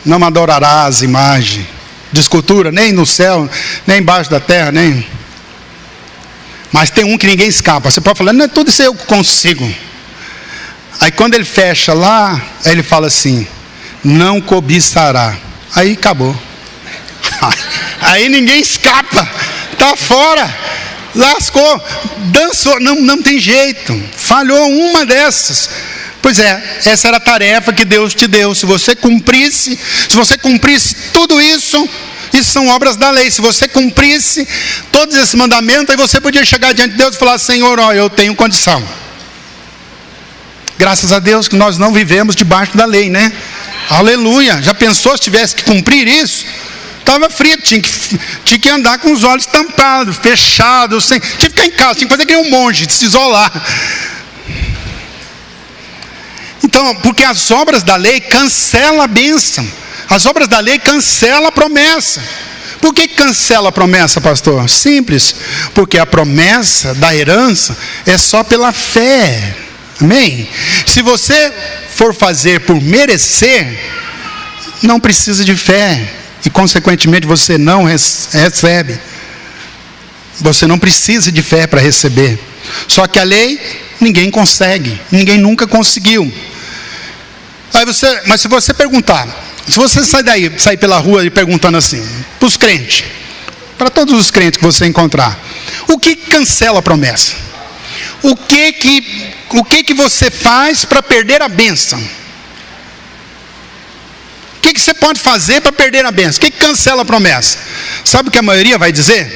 Não adorarás imagem de escultura, nem no céu, nem embaixo da terra, nem. Mas tem um que ninguém escapa. Você pode falar, não é tudo isso eu consigo. Aí quando ele fecha lá, aí ele fala assim, não cobiçará. Aí acabou. Aí ninguém escapa. Está fora. Lascou. Dançou. Não tem jeito. Falhou uma dessas. Pois é, essa era a tarefa que Deus te deu. Se você cumprisse tudo isso, isso são obras da lei. Se você cumprisse todos esses mandamentos, aí você podia chegar diante de Deus e falar, Senhor, eu tenho condição. Graças a Deus que nós não vivemos debaixo da lei, né? Aleluia. Já pensou se tivesse que cumprir isso? Estava frito, tinha que andar com os olhos tampados, fechados, tinha que ficar em casa, tinha que fazer que nem um monge, se isolar. Então, porque as obras da lei cancelam a bênção. As obras da lei cancelam a promessa. Por que cancela a promessa, pastor? Simples. Porque a promessa da herança é só pela fé. Amém? Se você for fazer por merecer, não precisa de fé. E consequentemente você não recebe. Você não precisa de fé para receber. Só que a lei, ninguém consegue. Ninguém nunca conseguiu. Mas se você perguntar, se você sair pela rua e perguntando assim, para os crentes, para todos os crentes que você encontrar, o que cancela a promessa? O que você faz para perder a bênção? O que você pode fazer para perder a bênção? O que cancela a promessa? Sabe o que a maioria vai dizer?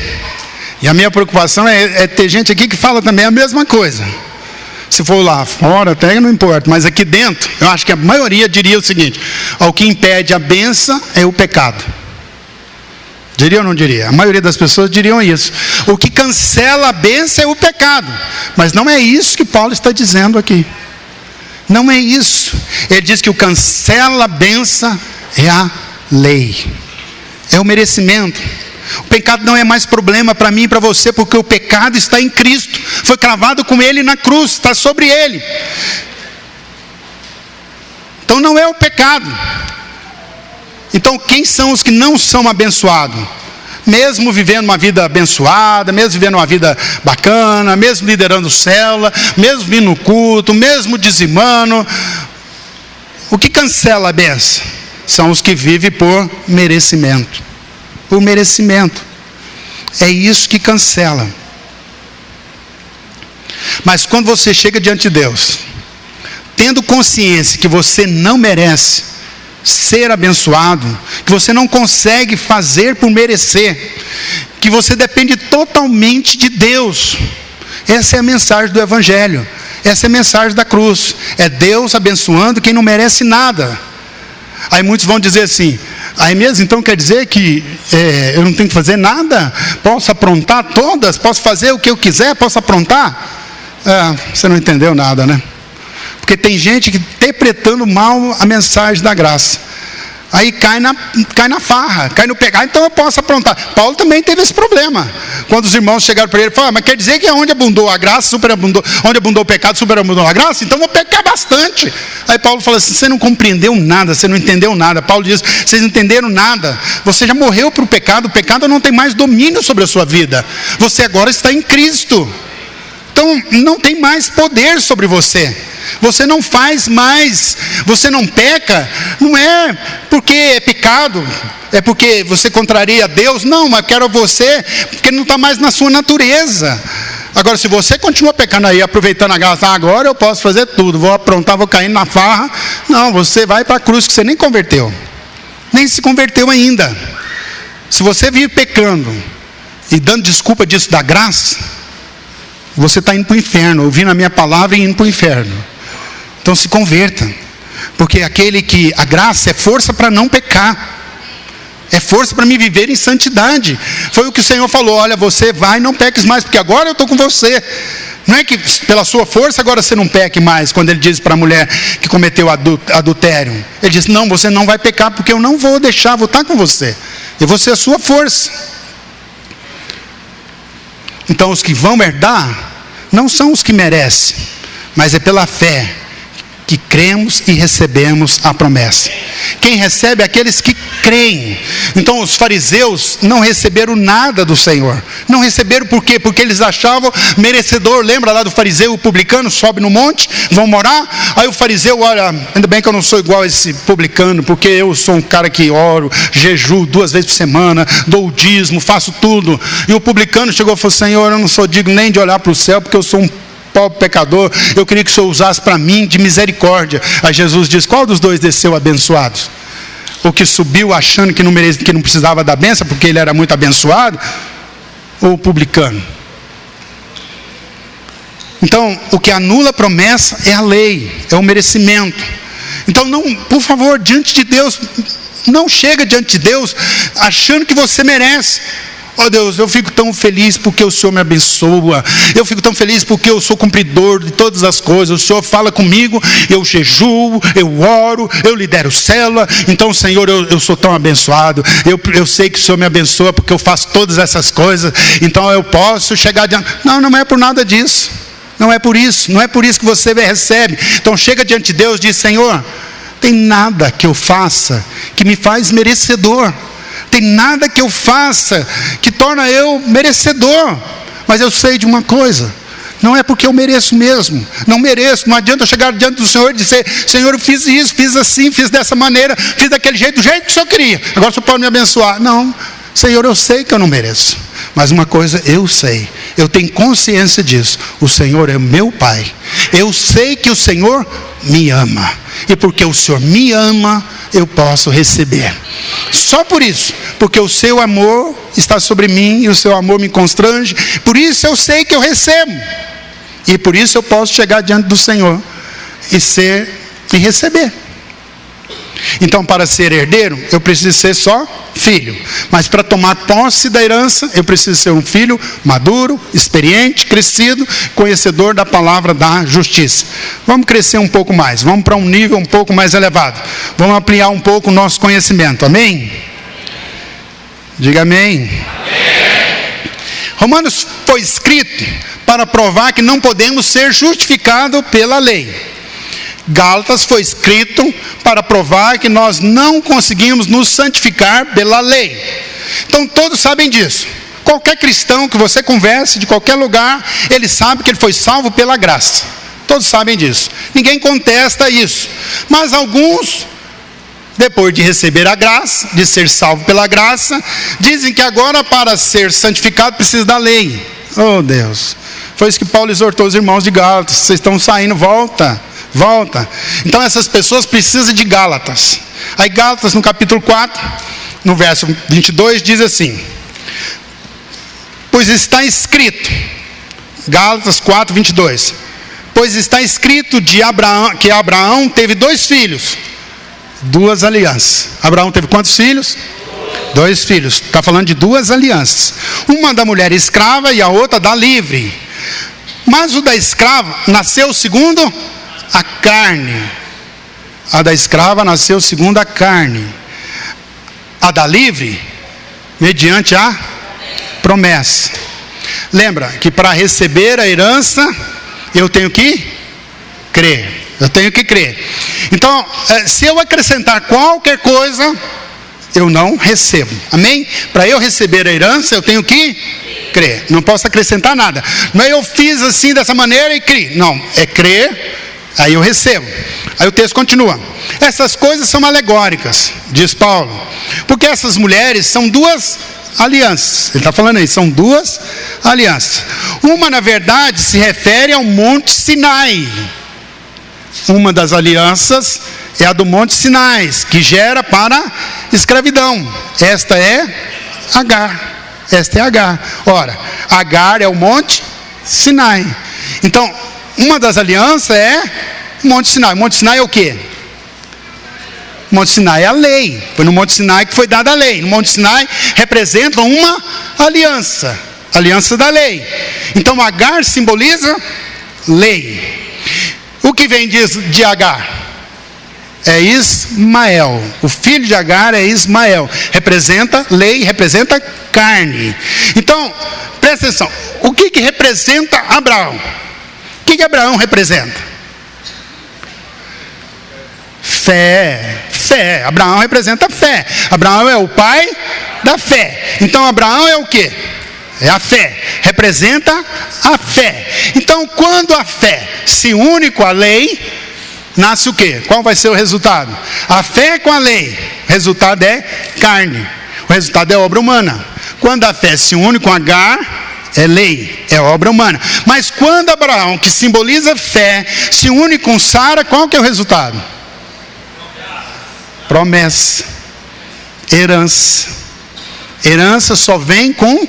E a minha preocupação é ter gente aqui que fala também a mesma coisa. Se for lá fora, até não importa, mas aqui dentro, eu acho que a maioria diria o seguinte: o que impede a bênção é o pecado. Diria ou não diria? A maioria das pessoas diriam isso. O que cancela a bênção é o pecado. Mas não é isso que Paulo está dizendo aqui. Não é isso. Ele diz que o cancela a bênção é a lei. É o merecimento. O pecado não é mais problema para mim e para você, porque o pecado está em Cristo. Foi cravado com Ele na cruz, está sobre Ele. Então não é o pecado. Então quem são os que não são abençoados? Mesmo vivendo uma vida abençoada, mesmo vivendo uma vida bacana, mesmo liderando célula, mesmo vindo no culto, mesmo dizimando, O que cancela a bênção? São os que vivem por merecimento. O merecimento. É isso que cancela. Mas quando você chega diante de Deus, tendo consciência que você não merece ser abençoado, que você não consegue fazer por merecer, que você depende totalmente de Deus. Essa é a mensagem do Evangelho. Essa é a mensagem da cruz. É Deus abençoando quem não merece nada. Aí muitos vão dizer assim: aí mesmo então quer dizer que eu não tenho que fazer nada? Posso aprontar todas? Posso fazer o que eu quiser? Posso aprontar? Você não entendeu nada, né? Porque tem gente que interpretando mal a mensagem da graça. Aí cai na farra, cai no pegar, então eu posso aprontar. Paulo também teve esse problema. Quando os irmãos chegaram para ele, falaram: mas quer dizer que onde abundou a graça, superabundou, onde abundou o pecado, superabundou a graça? Então eu vou pecar bastante. Aí Paulo fala assim: você não compreendeu nada, você não entendeu nada. Paulo diz: vocês não entenderam nada. Você já morreu para o pecado não tem mais domínio sobre a sua vida. Você agora está em Cristo. Então não tem mais poder sobre você. Você não faz mais, você não peca, não é porque é pecado, é porque você contraria a Deus, não, mas quero você, porque não está mais na sua natureza. Agora, se você continua pecando aí, aproveitando a graça, agora eu posso fazer tudo, vou aprontar, vou cair na farra, não, você vai para a cruz, que você nem converteu, nem se converteu ainda. Se você vive pecando e dando desculpa disso da graça, você está indo para o inferno, ouvindo a minha palavra e indo para o inferno. Então se converta, porque a graça é força para não pecar, é força para me viver em santidade. Foi o que o Senhor falou: olha, você vai e não peques mais, porque agora eu estou com você. Não é que pela sua força agora você não peque mais. Quando ele diz para a mulher que cometeu adultério, ele diz: não, você não vai pecar, porque eu não vou deixar, vou estar com você, eu vou ser a sua força. Então os que vão herdar não são os que merecem, mas é pela fé que cremos e recebemos a promessa. Quem recebe é aqueles que creem. Então os fariseus não receberam nada do Senhor. Não receberam por quê? Porque eles achavam merecedor. Lembra lá do fariseu, o publicano, sobe no monte, vão morar. Aí o fariseu: olha, ainda bem que eu não sou igual a esse publicano, porque eu sou um cara que oro, jejuo 2 vezes por semana, dou o dízimo, faço tudo. E o publicano chegou e falou: Senhor, eu não sou digno nem de olhar para o céu, porque eu sou um pobre pecador, eu queria que o Senhor usasse para mim de misericórdia. Aí Jesus diz: qual dos dois desceu abençoado? O que subiu achando que não precisava da bênção, porque ele era muito abençoado, ou o publicano? Então, o que anula a promessa é a lei, é o merecimento. Então, não, por favor, diante de Deus, não chega diante de Deus achando que você merece. Oh Deus, eu fico tão feliz porque o Senhor me abençoa. Eu fico tão feliz porque eu sou cumpridor de todas as coisas. O Senhor fala comigo, eu jejuo, eu oro, eu lidero célula. Então, Senhor, eu sou tão abençoado. Eu sei que o Senhor me abençoa porque eu faço todas essas coisas. Então eu posso chegar diante. Não é por nada disso. Não é por isso. Não é por isso que você recebe. Então chega diante de Deus e diz: Senhor, tem nada que eu faça que me faz merecedor. Tem nada que eu faça que torna eu merecedor. Mas eu sei de uma coisa: não é porque eu mereço mesmo. Não mereço. Não adianta eu chegar diante do Senhor e dizer: Senhor, eu fiz isso, fiz assim, fiz dessa maneira, fiz daquele jeito, do jeito que o Senhor queria. Agora o Senhor pode me abençoar. Não, Senhor, eu sei que eu não mereço. Mas uma coisa eu sei, eu tenho consciência disso: o Senhor é meu Pai. Eu sei que o Senhor me ama. E porque o Senhor me ama, eu posso receber. Só por isso, porque o seu amor está sobre mim e o seu amor me constrange. Por isso eu sei que eu recebo. E por isso eu posso chegar diante do Senhor e receber. Então, para ser herdeiro, eu preciso ser só filho. Mas para tomar posse da herança, eu preciso ser um filho maduro, experiente, crescido, conhecedor da palavra da justiça. Vamos crescer um pouco mais, vamos para um nível um pouco mais elevado. Vamos ampliar um pouco o nosso conhecimento, amém? Diga amém. Romanos foi escrito para provar que não podemos ser justificados pela lei. Gálatas foi escrito para provar que nós não conseguimos nos santificar pela lei. Então todos sabem disso. Qualquer cristão que você converse de qualquer lugar, ele sabe que ele foi salvo pela graça. todos sabem disso. Ninguém contesta isso. Mas alguns, depois de receber a graça, de ser salvo pela graça, dizem que agora para ser santificado precisa da lei. Oh Deus, foi isso que Paulo exortou os irmãos de Gálatas. Vocês estão saindo, volta. Então essas pessoas precisam de Gálatas. Aí Gálatas no capítulo 4, no verso 22, diz assim: pois está escrito, Gálatas 4, 22, pois está escrito de Abraão, que Abraão teve 2 filhos, 2 alianças. Abraão teve quantos filhos? 2 filhos. Está falando de 2 alianças. Uma da mulher escrava e a outra da livre. Mas o da escrava nasceu segundo a carne. A da escrava nasceu segundo a carne. A da livre, mediante a promessa. Lembra que para receber a herança, eu tenho que crer. Então, se eu acrescentar qualquer coisa, eu não recebo. Amém? Para eu receber a herança, eu tenho que crer. Não posso acrescentar nada. Não é eu fiz assim, dessa maneira e criei. Não, é crer, aí eu recebo. Aí o texto continua. Essas coisas são alegóricas, diz Paulo. Porque essas mulheres são 2 alianças. Ele está falando aí, são 2 alianças. Uma, na verdade, se refere ao Monte Sinai. Uma das alianças é a do Monte Sinai, que gera para escravidão. Esta é Agar. Ora, Agar é o Monte Sinai. Então, uma das alianças é o Monte Sinai. O Monte Sinai é o quê? O Monte Sinai é a lei. Foi no Monte Sinai que foi dada a lei. No Monte Sinai representa uma aliança. Aliança da lei. Então, Agar simboliza lei. O que vem de Agar? É Ismael. O filho de Agar é Ismael. Representa lei, representa carne. Então, presta atenção. O que representa Abraão? O que Abraão representa? Fé. Abraão representa fé. Abraão é o pai da fé. Então, Abraão é o quê? É a fé. Representa a fé. Então, quando a fé se une com a lei, nasce o quê? Qual vai ser o resultado? A fé com a lei. O resultado é carne. O resultado é obra humana. Quando a fé se une com Agar, é lei, é obra humana. Mas quando Abraão, que simboliza fé, se une com Sara, qual que é o resultado? Promessa. Herança. Herança só vem com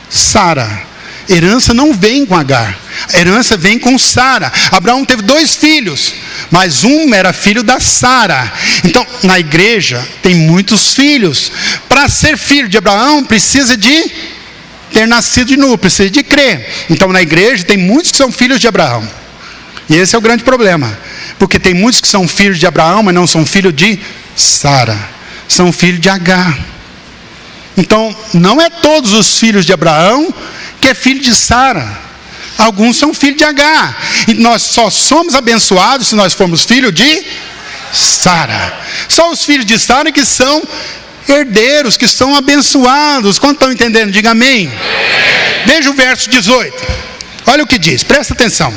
Sara. Herança não vem com Agar. Herança vem com Sara. Abraão teve 2 filhos, mas um era filho da Sara. Então, na igreja tem muitos filhos. Para ser filho de Abraão, precisa de ter nascido de novo, precisa de crer. Então, na igreja tem muitos que são filhos de Abraão. E esse é o grande problema. Porque tem muitos que são filhos de Abraão, mas não são filhos de Sara. São filhos de Agar. Então, não é todos os filhos de Abraão que é filho de Sara. Alguns são filhos de Agar. E nós só somos abençoados se nós formos filhos de Sara. Só os filhos de Sara que são herdeiros, que são abençoados. Quantos estão entendendo? Diga amém. Veja o verso 18. Olha o que diz, presta atenção.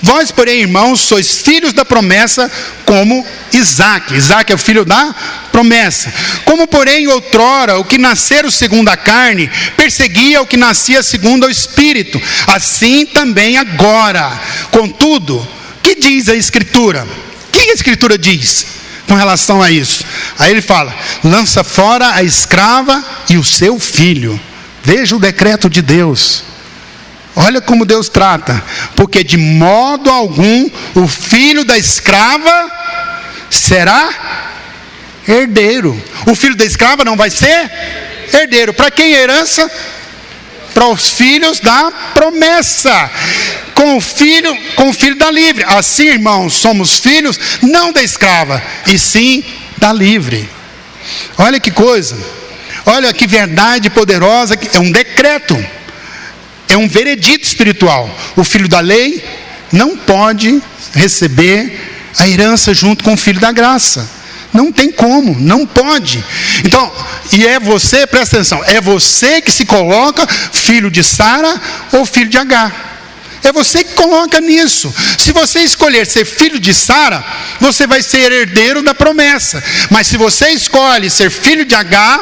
Vós, porém, irmãos, sois filhos da promessa, como Isaque. Isaque é o filho da promessa. Como, porém, outrora, o que nasceram segundo a carne, perseguia o que nascia segundo o Espírito. Assim também agora. Contudo, que diz a Escritura? O que a Escritura diz com relação a isso? Aí ele fala, lança fora a escrava e o seu filho. Veja o decreto de Deus. Olha como Deus trata. Porque de modo algum o filho da escrava será herdeiro. O filho da escrava não vai ser herdeiro. Para quem é herança? Para os filhos da promessa. Com o filho da livre. Assim, irmãos, somos filhos não da escrava, e sim da livre. Olha que coisa. Olha que verdade poderosa. É um decreto. É um veredito espiritual. O filho da lei não pode receber a herança junto com o filho da graça. Não tem como, não pode. Então, e é você, presta atenção, é você que se coloca filho de Sara ou filho de Agar. É você que coloca nisso. Se você escolher ser filho de Sara, você vai ser herdeiro da promessa. Mas se você escolhe ser filho de Agar,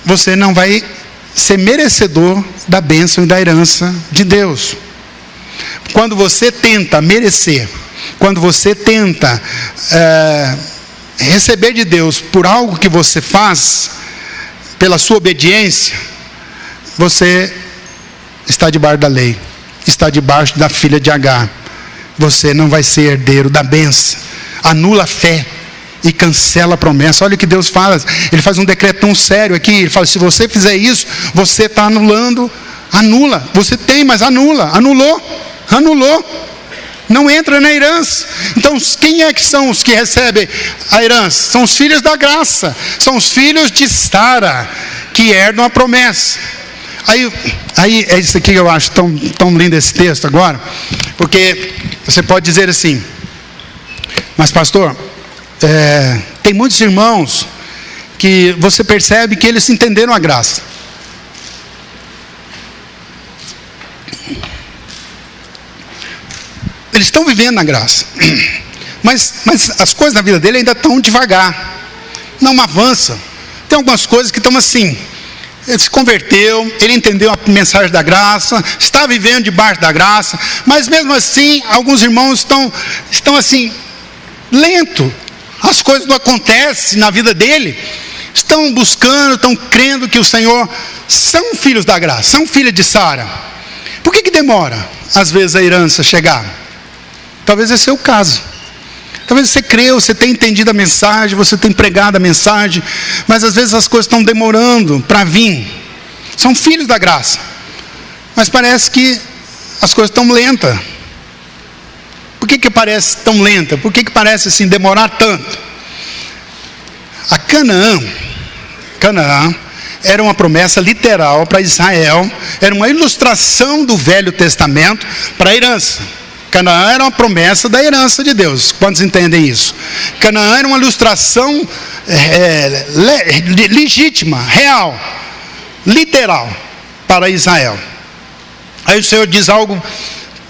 você não vai ser merecedor da bênção e da herança de Deus. Quando você tenta merecer, quando você tenta receber de Deus por algo que você faz, pela sua obediência, você está debaixo da lei, está debaixo da filha de Agar. Você não vai ser herdeiro da bênção. Anula a fé e cancela a promessa. Olha o que Deus fala. Ele faz um decreto tão sério aqui. Ele fala: se você fizer isso, você está anulando. Anula. Você tem, mas anula. Anulou. Não entra na herança. Então, quem é que são os que recebem a herança? São os filhos da graça. São os filhos de Sara, que herdam a promessa. Aí é isso aqui que eu acho tão lindo esse texto agora. Porque você pode dizer assim: mas pastor, tem muitos irmãos que você percebe que eles entenderam a graça. Eles estão vivendo na graça, mas as coisas na vida dele ainda estão devagar, não avançam. Tem algumas coisas que estão assim. Ele se converteu, ele entendeu a mensagem da graça, está vivendo debaixo da graça, mas mesmo assim, alguns irmãos estão assim, lento. As coisas não acontecem na vida dele. Estão buscando, estão crendo que o Senhor, são filhos da graça, são filhos de Sara. Por que demora, às vezes, a herança chegar? Talvez esse é o caso. Talvez você creu, você tenha entendido a mensagem, você tenha pregado a mensagem, mas às vezes as coisas estão demorando para vir. São filhos da graça, mas parece que as coisas estão lentas. Por que parece tão lenta? Por que parece assim demorar tanto? A Canaã era uma promessa literal para Israel, era uma ilustração do Velho Testamento para a herança. Canaã era uma promessa da herança de Deus. Quantos entendem isso? Canaã era uma ilustração legítima, real, literal para Israel. Aí o Senhor diz algo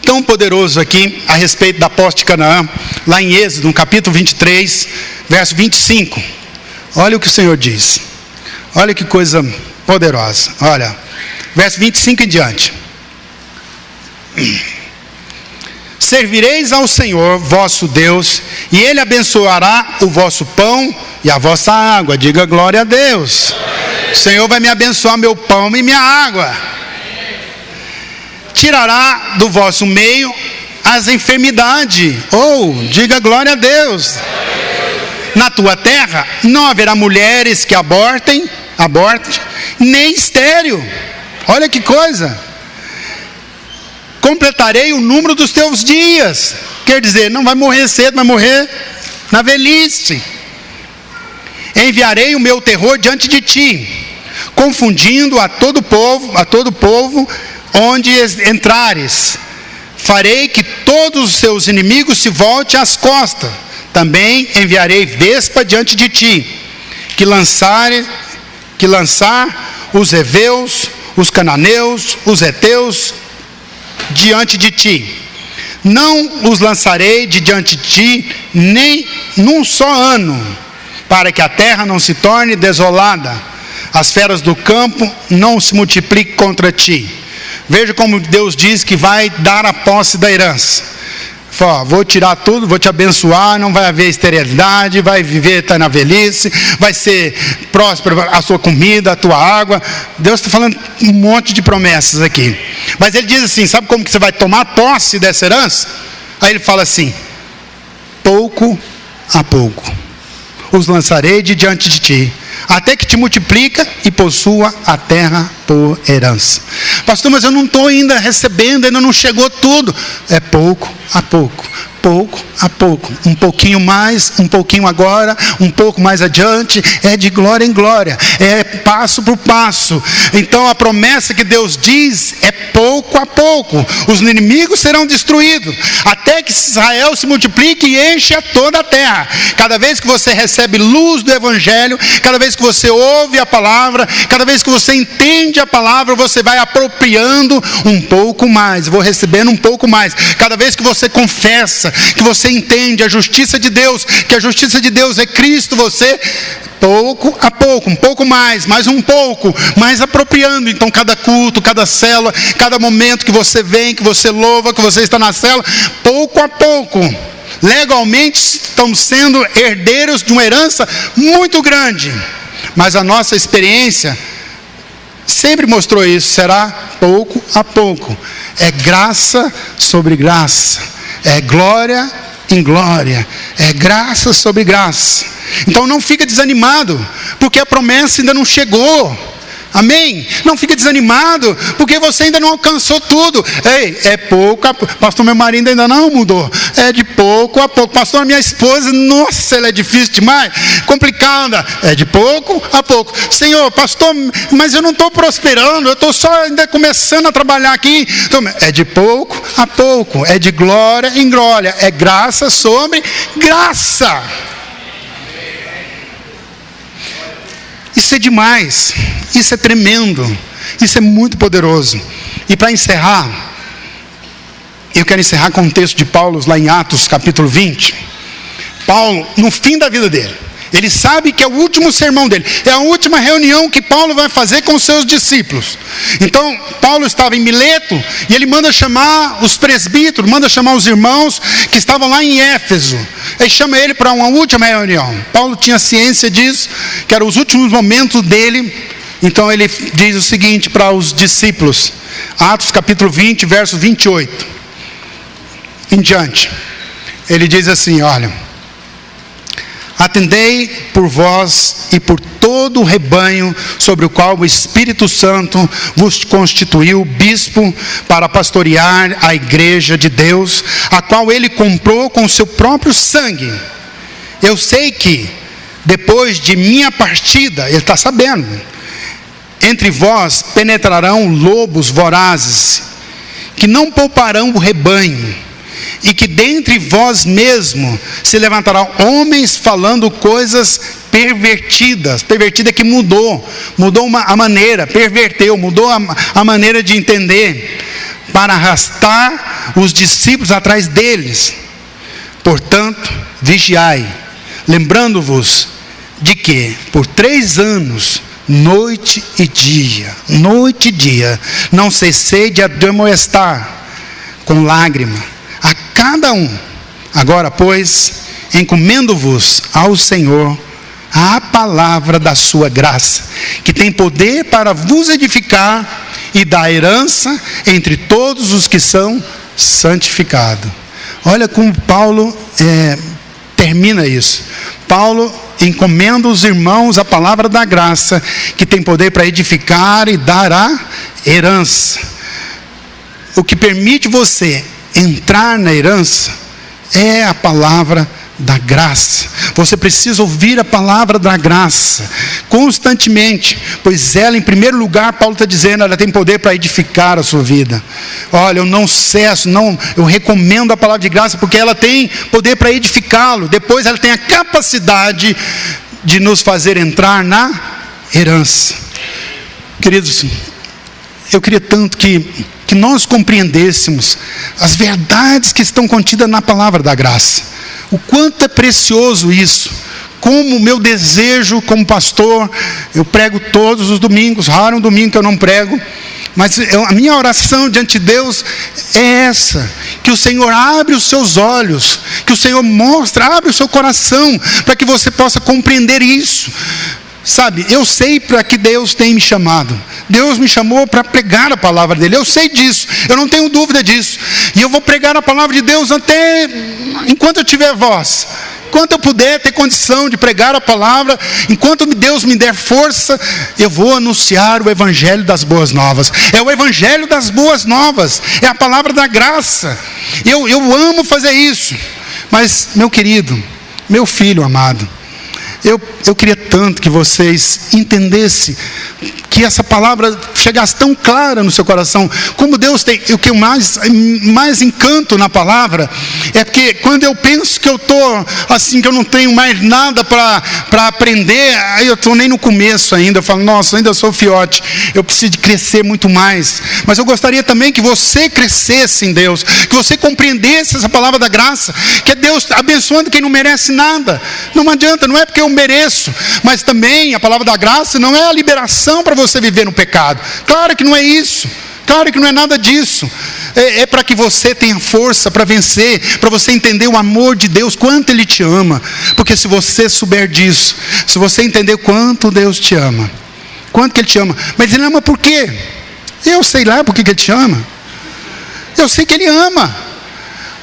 tão poderoso aqui a respeito da posse de Canaã, lá em Êxodo, no capítulo 23, verso 25. Olha o que o Senhor diz. Olha que coisa poderosa. Olha, verso 25 em diante. Servireis ao Senhor vosso Deus, e Ele abençoará o vosso pão e a vossa água. Diga glória a Deus. O Senhor vai me abençoar meu pão e minha água. Tirará do vosso meio as enfermidades. Diga glória a Deus. Na tua terra não haverá mulheres que abortem, nem estéril. Olha que coisa. Completarei o número dos teus dias. Quer dizer, não vai morrer cedo, vai morrer na velhice. Enviarei o meu terror diante de ti, confundindo a todo povo onde entrares. Farei que todos os seus inimigos se voltem às costas. Também enviarei vespa diante de ti, que lançar os heveus, os cananeus, os heteus diante de ti. Não os lançarei de diante de ti nem num só ano, para que a terra não se torne desolada, as feras do campo não se multipliquem contra ti. Veja como Deus diz que vai dar a posse da herança. Fala: vou tirar tudo, vou te abençoar, não vai haver esterilidade, vai viver até na velhice, vai ser próspera a sua comida, a tua água. Deus está falando um monte de promessas aqui. Mas Ele diz assim: sabe como que você vai tomar posse dessa herança? Aí Ele fala assim: pouco a pouco os lançarei de diante de ti, até que te multiplica e possua a terra por herança. Pastor, mas eu não estou ainda recebendo, ainda não chegou tudo. É pouco a pouco, pouco a pouco, um pouquinho mais, um pouquinho agora, um pouco mais adiante, é de glória em glória, é passo por passo. Então a promessa que Deus diz é pouco pouco a pouco os inimigos serão destruídos, até que Israel se multiplique e encha toda a terra. Cada vez que você recebe luz do Evangelho, cada vez que você ouve a palavra, cada vez que você entende a palavra, você vai apropriando um pouco mais, vou recebendo um pouco mais. Cada vez que você confessa, que você entende a justiça de Deus, que a justiça de Deus é Cristo, você, pouco a pouco, um pouco mais um pouco, mais apropriando. Então cada culto, cada célula, cada momento que você vem, que você louva, que você está na célula, pouco a pouco, legalmente estamos sendo herdeiros de uma herança muito grande. Mas a nossa experiência sempre mostrou isso, será pouco a pouco. É graça sobre graça, é glória em glória, é graça sobre graça. Então não fica desanimado, porque a promessa ainda não chegou. Amém? Não fica desanimado, porque você ainda não alcançou tudo. Ei, é pouco a pouco. Pastor, meu marido ainda não mudou. É de pouco a pouco. Pastor, minha esposa, nossa, ela é difícil demais, complicada. É de pouco a pouco. Senhor, pastor, mas eu não estou prosperando, eu estou só ainda começando a trabalhar aqui. Então, é de pouco a pouco, é de glória em glória, é graça sobre graça. Isso é demais, isso é tremendo, isso é muito poderoso. E para encerrar, eu quero encerrar com um texto de Paulo lá em Atos capítulo 20. Paulo, no fim da vida dele, ele sabe que é o último sermão dele, é a última reunião que Paulo vai fazer com os seus discípulos. Então Paulo estava em Mileto e ele manda chamar os presbíteros, manda chamar os irmãos que estavam lá em Éfeso. Ele chama ele para uma última reunião. Paulo tinha ciência disso, que eram os últimos momentos dele. Então ele diz o seguinte para os discípulos, Atos capítulo 20, verso 28 em diante. Ele diz assim: olha, atendei por vós e por todo o rebanho sobre o qual o Espírito Santo vos constituiu bispo para pastorear a igreja de Deus, a qual ele comprou com o seu próprio sangue. Eu sei que depois de minha partida, ele está sabendo, entre vós penetrarão lobos vorazes, que não pouparão o rebanho, e que dentre vós mesmo se levantarão homens falando coisas pervertidas. Pervertida que mudou a maneira, perverteu, mudou a maneira de entender, para arrastar os discípulos atrás deles. Portanto, vigiai, lembrando-vos de que por 3 anos, noite e dia, não cessei de admoestar com lágrima a cada um. Agora, pois, encomendo-vos ao Senhor a palavra da sua graça, que tem poder para vos edificar e dar herança entre todos os que são santificados. Olha como Paulo termina isso. Paulo encomenda aos irmãos a palavra da graça, que tem poder para edificar e dar a herança. O que permite você entrar na herança é a palavra da graça. Você precisa ouvir a palavra da graça constantemente, pois ela, em primeiro lugar, Paulo está dizendo, ela tem poder para edificar a sua vida. Olha, eu não cesso, eu recomendo a palavra de graça, porque ela tem poder para edificá-lo. Depois ela tem a capacidade de nos fazer entrar na herança. Queridos, eu queria tanto que nós compreendêssemos as verdades que estão contidas na palavra da graça. O quanto é precioso isso. Como o meu desejo como pastor, eu prego todos os domingos, raro um domingo que eu não prego, mas a minha oração diante de Deus é essa: que o Senhor abre os seus olhos, que o Senhor abre o seu coração, para que você possa compreender isso. Sabe, eu sei para que Deus tem me chamado. Deus me chamou para pregar a palavra dele. Eu sei disso, eu não tenho dúvida disso. E eu vou pregar a palavra de Deus até enquanto eu tiver voz. Enquanto eu puder ter condição de pregar a palavra, enquanto Deus me der força, eu vou anunciar o evangelho das boas novas. É o evangelho das boas novas, é a palavra da graça. Eu amo fazer isso. Mas, meu querido, meu filho amado, Eu queria tanto que vocês entendessem, que essa palavra chegasse tão clara no seu coração, como Deus tem. O que eu mais encanto na palavra, é porque quando eu penso que eu estou assim, que eu não tenho mais nada para aprender, aí eu estou nem no começo ainda, eu falo, nossa, ainda sou fiote, eu preciso de crescer muito mais. Mas eu gostaria também que você crescesse em Deus, que você compreendesse essa palavra da graça, que é Deus abençoando quem não merece nada. Não adianta, não é porque eu mereço, mas também a palavra da graça não é a liberação para você viver no pecado. Claro que não é isso, claro que não é nada disso. É para que você tenha força para vencer, para você entender o amor de Deus, quanto Ele te ama. Porque se você souber disso, se você entender quanto Deus te ama, quanto que Ele te ama, mas Ele ama por quê? Eu sei lá por que Ele te ama. Eu sei que Ele ama.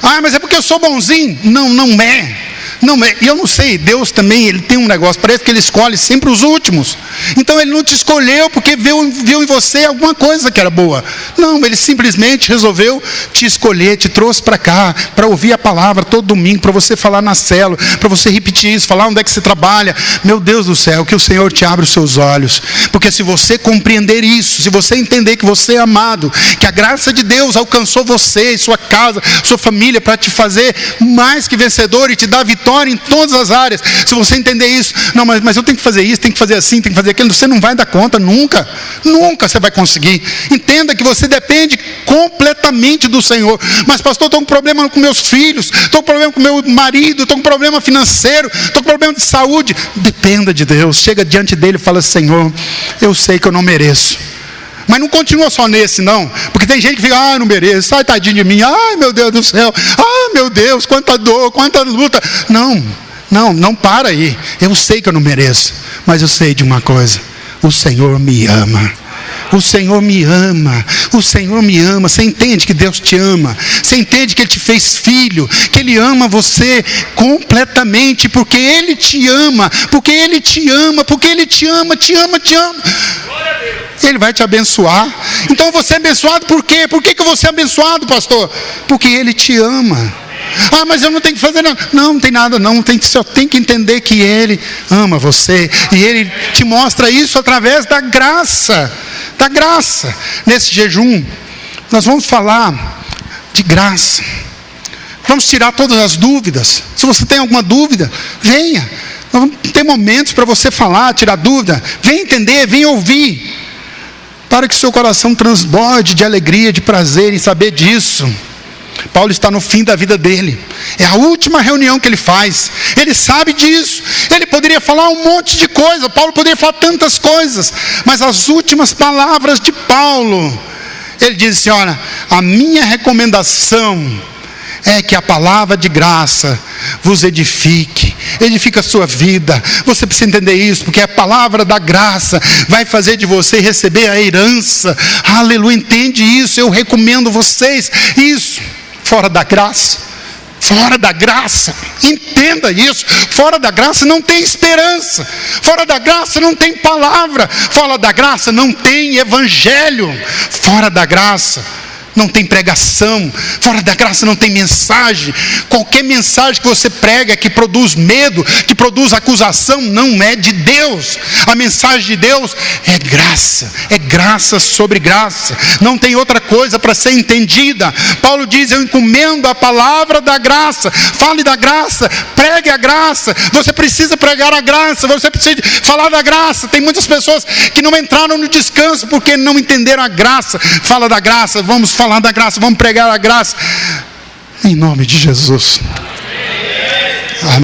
Ah, mas é porque eu sou bonzinho? Não, não é. Não, e eu não sei, Deus também, Ele tem um negócio, parece que Ele escolhe sempre os últimos. Então Ele não te escolheu porque viu em você alguma coisa que era boa. Não, Ele simplesmente resolveu te escolher, te trouxe para cá, para ouvir a palavra todo domingo, para você falar na célula, para você repetir isso, falar onde é que você trabalha. Meu Deus do céu, que o Senhor te abra os seus olhos. Porque se você compreender isso, se você entender que você é amado, que a graça de Deus alcançou você, sua casa, sua família, para te fazer mais que vencedor e te dar vitória em todas as áreas. Se você entender isso, não, mas eu tenho que fazer isso, tenho que fazer assim, tenho que fazer aquilo, você não vai dar conta nunca, nunca você vai conseguir. Entenda que você depende completamente do Senhor. Mas pastor, estou com problema com meus filhos, estou com problema com meu marido, estou com problema financeiro, estou com problema de saúde. Dependa de Deus, chega diante dele e fala, Senhor, eu sei que eu não mereço. Mas não continua só nesse, não. Porque tem gente que fica, não mereço, ai, tadinho de mim, ai, meu Deus do céu, ai, meu Deus, quanta dor, quanta luta. Não para aí. Eu sei que eu não mereço, mas eu sei de uma coisa, o Senhor me ama. O Senhor me ama, o Senhor me ama. Você entende que Deus te ama, você entende que Ele te fez filho, que Ele ama você completamente, porque Ele te ama, porque Ele te ama, porque Ele te ama, te ama, te ama. Ele vai te abençoar. Então você é abençoado por quê? Por que você é abençoado, pastor? Porque Ele te ama. Ah, mas eu não tenho que fazer nada. Não tem nada não, só tem que entender que Ele ama você, e Ele te mostra isso através da graça. Da graça. Nesse jejum nós vamos falar de graça, vamos tirar todas as dúvidas. Se você tem alguma dúvida, venha. Nós vamos ter momentos para você falar, tirar dúvida. Venha entender, venha ouvir, para que seu coração transborde de alegria, de prazer em saber disso. Paulo está no fim da vida dele, é a última reunião que ele faz, ele sabe disso. Ele poderia falar um monte de coisa, Paulo poderia falar tantas coisas, mas as últimas palavras de Paulo, ele diz assim, olha, a minha recomendação é que a palavra de graça vos edifique, edifica a sua vida. Você precisa entender isso, porque a palavra da graça vai fazer de você receber a herança. Aleluia, entende isso? Eu recomendo vocês isso. Fora da graça, fora da graça, entenda isso, fora da graça não tem esperança, fora da graça não tem palavra, fora da graça não tem evangelho, fora da graça não tem pregação, fora da graça não tem mensagem. Qualquer mensagem que você prega que produz medo, que produz acusação, não é de Deus. A mensagem de Deus é graça sobre graça, não tem outra coisa para ser entendida. Paulo diz, eu encomendo a palavra da graça. Fale da graça, pregue a graça. Você precisa pregar a graça, você precisa falar da graça. Tem muitas pessoas que não entraram no descanso porque não entenderam a graça. Fala da graça, vamos falar da graça, vamos pregar a graça, em nome de Jesus. Amém.